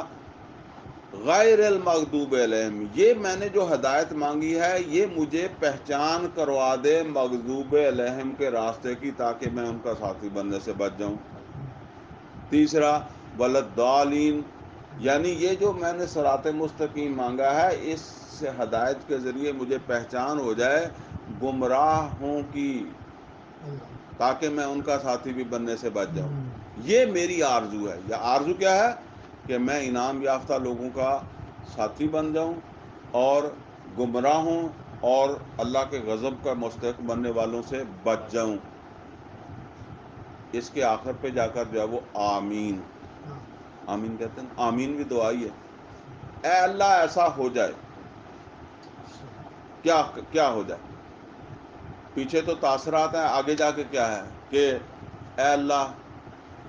غیر المغضوب علیہم، یہ میں نے جو ہدایت مانگی ہے یہ مجھے پہچان کروا دے مغضوب علیہم کے راستے کی، تاکہ میں ان کا ساتھی بننے سے بچ جاؤں۔ تیسرا وللضالین، یعنی یہ جو میں نے صراط مستقیم مانگا ہے اس سے ہدایت کے ذریعے مجھے پہچان ہو جائے گمراہوں کی، تاکہ میں ان کا ساتھی بھی بننے سے بچ جاؤں۔ یہ میری آرزو ہے، یا آرزو کیا ہے؟ کہ میں انعام یافتہ لوگوں کا ساتھی بن جاؤں اور گمراہوں اور اللہ کے غضب کا مستحق بننے والوں سے بچ جاؤں۔ اس کے آخر پہ جا کر جو ہے وہ آمین، آمین کہتے ہیں، آمین بھی دعا ہی ہے، اے اللہ ایسا ہو جائے۔ کیا ہو جائے؟ پیچھے تو تاثرات ہیں، آگے جا کے کیا ہے کہ اے اللہ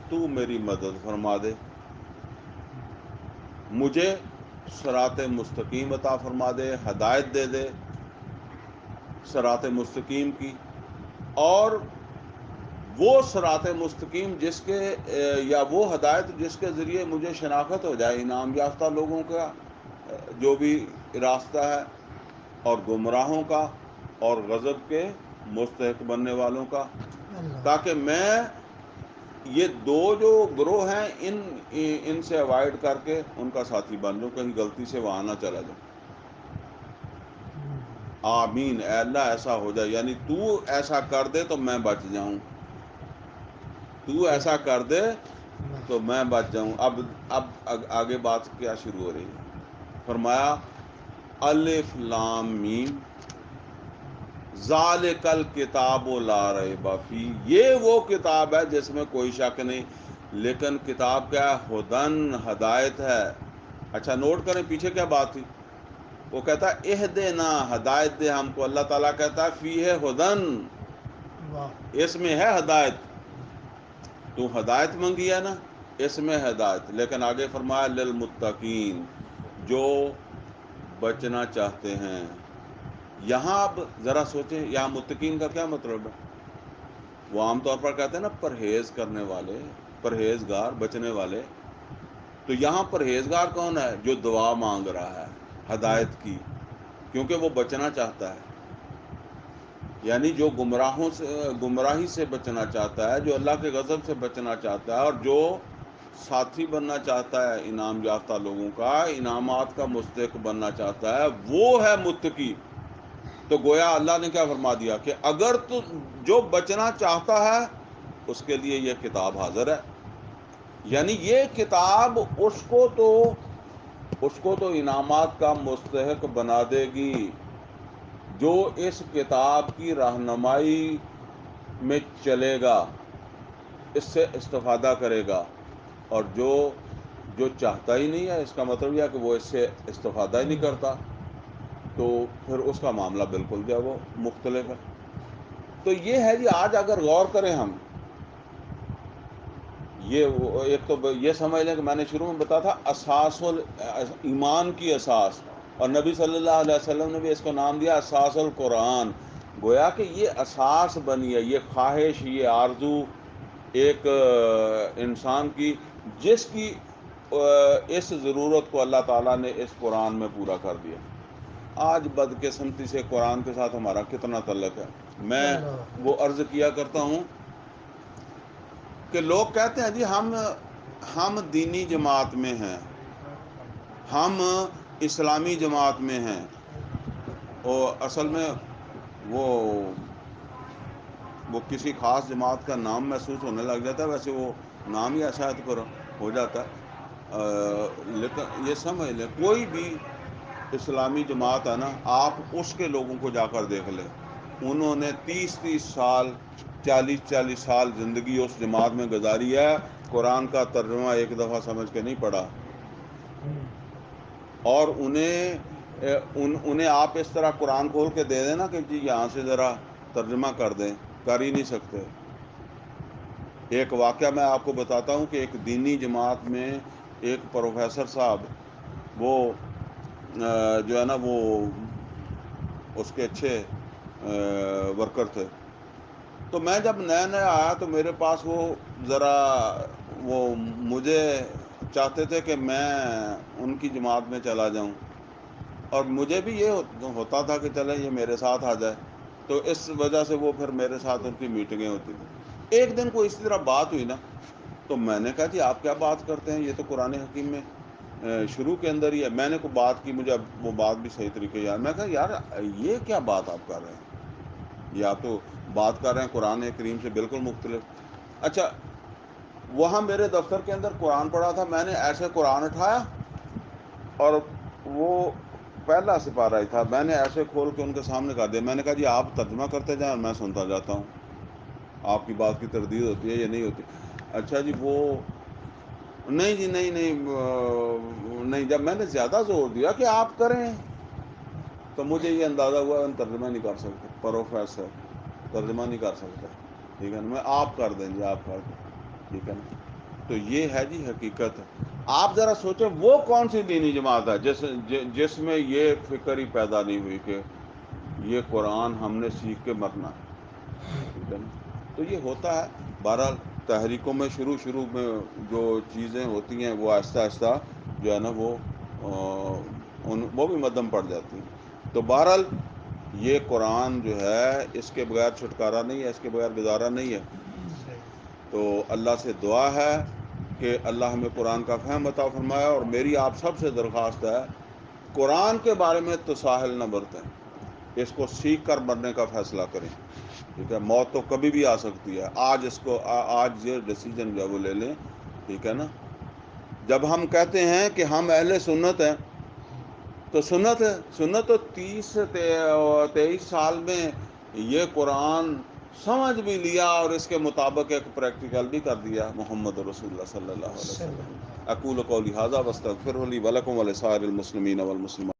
تو میری مدد فرما دے، مجھے صراط مستقیم عطا فرما دے، ہدایت دے دے صراط مستقیم کی، اور وہ صراط مستقیم جس کے یا وہ ہدایت جس کے ذریعے مجھے شناخت ہو جائے انعام یافتہ لوگوں کا، جو بھی راستہ ہے اور گمراہوں کا اور غضب کے مستحق بننے والوں کا، اللہ تاکہ میں یہ دو جو گروہ ہیں ان سے اوائڈ کر کے ان کا ساتھی بن جاؤں، کہیں غلطی سے وہاں نہ چلا جاؤں۔ آمین، اے اللہ ایسا ہو جائے، یعنی تو ایسا کر دے تو میں بچ جاؤں، تو ایسا کر دے تو میں بچ جاؤں۔ اب آگے بات کیا شروع ہو رہی ہے؟ فرمایا الف لام میم ذالک الکتاب لا ریب فیہ، یہ وہ کتاب ہے جس میں کوئی شک نہیں، لیکن کتاب کیا ہے؟ ہدن، ہدایت ہے۔ اچھا نوٹ کریں پیچھے کیا بات تھی؟ وہ کہتا ہے اہدنا، ہدایت دے ہم کو، اللہ تعالیٰ کہتا ہے فیہ ہدن، واہ اس میں ہے ہدایت، تو ہدایت منگی ہے نا، اس میں ہدایت، لیکن آگے فرمایا للمتقین، جو بچنا چاہتے ہیں۔ یہاں اب ذرا سوچیں، یہاں متقین کا کیا مطلب ہے؟ وہ عام طور پر کہتے ہیں نا پرہیز کرنے والے، پرہیزگار، بچنے والے۔ تو یہاں پرہیزگار کون ہے؟ جو دعا مانگ رہا ہے ہدایت کی، کیونکہ وہ بچنا چاہتا ہے، یعنی جو گمراہی سے بچنا چاہتا ہے، جو اللہ کے غضب سے بچنا چاہتا ہے، اور جو ساتھی بننا چاہتا ہے انعام یافتہ لوگوں کا، انعامات کا مستحق بننا چاہتا ہے، وہ ہے متقی۔ تو گویا اللہ نے کیا فرما دیا کہ اگر تو جو بچنا چاہتا ہے اس کے لیے یہ کتاب حاضر ہے، یعنی یہ کتاب اس کو تو انعامات کا مستحق بنا دے گی، جو اس کتاب کی رہنمائی میں چلے گا، اس سے استفادہ کرے گا، اور جو چاہتا ہی نہیں ہے، اس کا مطلب یہ ہے کہ وہ اس سے استفادہ ہی نہیں کرتا، تو پھر اس کا معاملہ بالکل جو ہے وہ مختلف ہے۔ تو یہ ہے جی، آج اگر غور کریں ہم، ایک تو یہ سمجھ لیں کہ میں نے شروع میں بتایا تھا اساس ایمان کی اساس، اور نبی صلی اللہ علیہ وسلم نے بھی اس کو نام دیا اساس القرآن۔ گویا کہ یہ اساس بنی ہے، یہ خواہش، یہ آرزو ایک انسان کی، جس کی اس ضرورت کو اللہ تعالیٰ نے اس قرآن میں پورا کر دیا۔ آج بدقسمتی سے قرآن کے ساتھ ہمارا کتنا تعلق ہے۔ میں اللہ وہ عرض کیا کرتا ہوں کہ لوگ کہتے ہیں جی ہم دینی جماعت میں ہیں، ہم اسلامی جماعت میں ہیں، اور اصل میں وہ کسی خاص جماعت کا نام محسوس ہونے لگ جاتا ہے، ویسے وہ نام ہی ایسا ہے تو پھر ہو جاتا ہے۔ لیکن یہ سمجھ لیں، کوئی بھی اسلامی جماعت ہے نا، آپ اس کے لوگوں کو جا کر دیکھ لیں، انہوں نے 30 سال، 40 سال زندگی اس جماعت میں گزاری ہے، قرآن کا ترجمہ ایک دفعہ سمجھ کے نہیں پڑھا، اور انہیں آپ اس طرح قرآن کھول کے دے دیں نا کہ جی یہاں سے ذرا ترجمہ کر دیں، کر ہی نہیں سکتے۔ ایک واقعہ میں آپ کو بتاتا ہوں کہ ایک دینی جماعت میں ایک پروفیسر صاحب، وہ جو ہے نا وہ اس کے اچھے ورکر تھے، تو میں جب نیا نیا آیا تو میرے پاس وہ مجھے چاہتے تھے کہ میں ان کی جماعت میں چلا جاؤں، اور مجھے بھی یہ ہوتا تھا کہ چلیں یہ میرے ساتھ آ جائے، تو اس وجہ سے وہ پھر میرے ساتھ ان کی میٹنگیں ہوتی تھیں۔ ایک دن کوئی اسی طرح بات ہوئی نا، تو میں نے کہا جی آپ کیا بات کرتے ہیں، یہ تو قرآن حکیم میں شروع کے اندر ہی ہے۔ میں نے کوئی بات کی، مجھے اب وہ بات بھی صحیح طریقے یاد، میں کہا یار یہ کیا بات آپ کر رہے ہیں، یہ آپ تو بات کر رہے ہیں قرآن کریم سے بالکل مختلف۔ اچھا، وہاں میرے دفتر کے اندر قرآن پڑھا تھا، میں نے ایسے قرآن اٹھایا، اور وہ پہلا سپارہ ہی تھا، میں نے ایسے کھول کے ان کے سامنے کر دیا، میں نے کہا جی آپ ترجمہ کرتے جائیں اور میں سنتا جاتا ہوں، آپ کی بات کی تردید ہوتی ہے یا نہیں ہوتی؟ اچھا جی، وہ نہیں جی نہیں، جب میں نے زیادہ زور دیا کہ آپ کریں تو مجھے یہ اندازہ ہوا ہم ترجمہ نہیں کر سکتے، پروفیسر ترجمہ نہیں کر سکتے، ٹھیک ہے نا، میں آپ کر دیں جی، آپ کر دیں، ٹھیک ہے نا۔ تو یہ ہے جی حقیقت۔ آپ ذرا سوچیں وہ کون سی دینی جماعت ہے جس میں یہ فکر ہی پیدا نہیں ہوئی کہ یہ قرآن ہم نے سیکھ کے مرنا ہے، ٹھیک ہے نا۔ تو یہ ہوتا ہے، بہرحال تحریکوں میں شروع میں جو چیزیں ہوتی ہیں وہ آہستہ آہستہ جو ہے نا وہ وہ بھی مدھم پڑ جاتی ہیں. تو بہرحال یہ قرآن جو ہے اس کے بغیر چھٹکارا نہیں ہے، اس کے بغیر گزارا نہیں ہے. تو اللہ سے دعا ہے کہ اللہ ہمیں قرآن کا فہم عطا فرمایا. اور میری آپ سب سے درخواست ہے قرآن کے بارے میں تو ساحل نہ برتیں، اس کو سیکھ کر مرنے کا فیصلہ کریں. ٹھیک ہے، موت تو کبھی بھی آ سکتی ہے. آج یہ ڈیسیجن جو ہے وہ لے لیں. ٹھیک ہے نا. جب ہم کہتے ہیں کہ ہم اہل سنت ہیں تو سنت ہے، سنت تو 23 سال میں یہ قرآن سمجھ بھی لیا اور اس کے مطابق ایک پریکٹیکل بھی کر دیا محمد رسول اللہ صلی اللہ علیہ وسلم. اقول قولی ھذا واستغفر لی ولکم ولسائر المسلمین والمسلمات.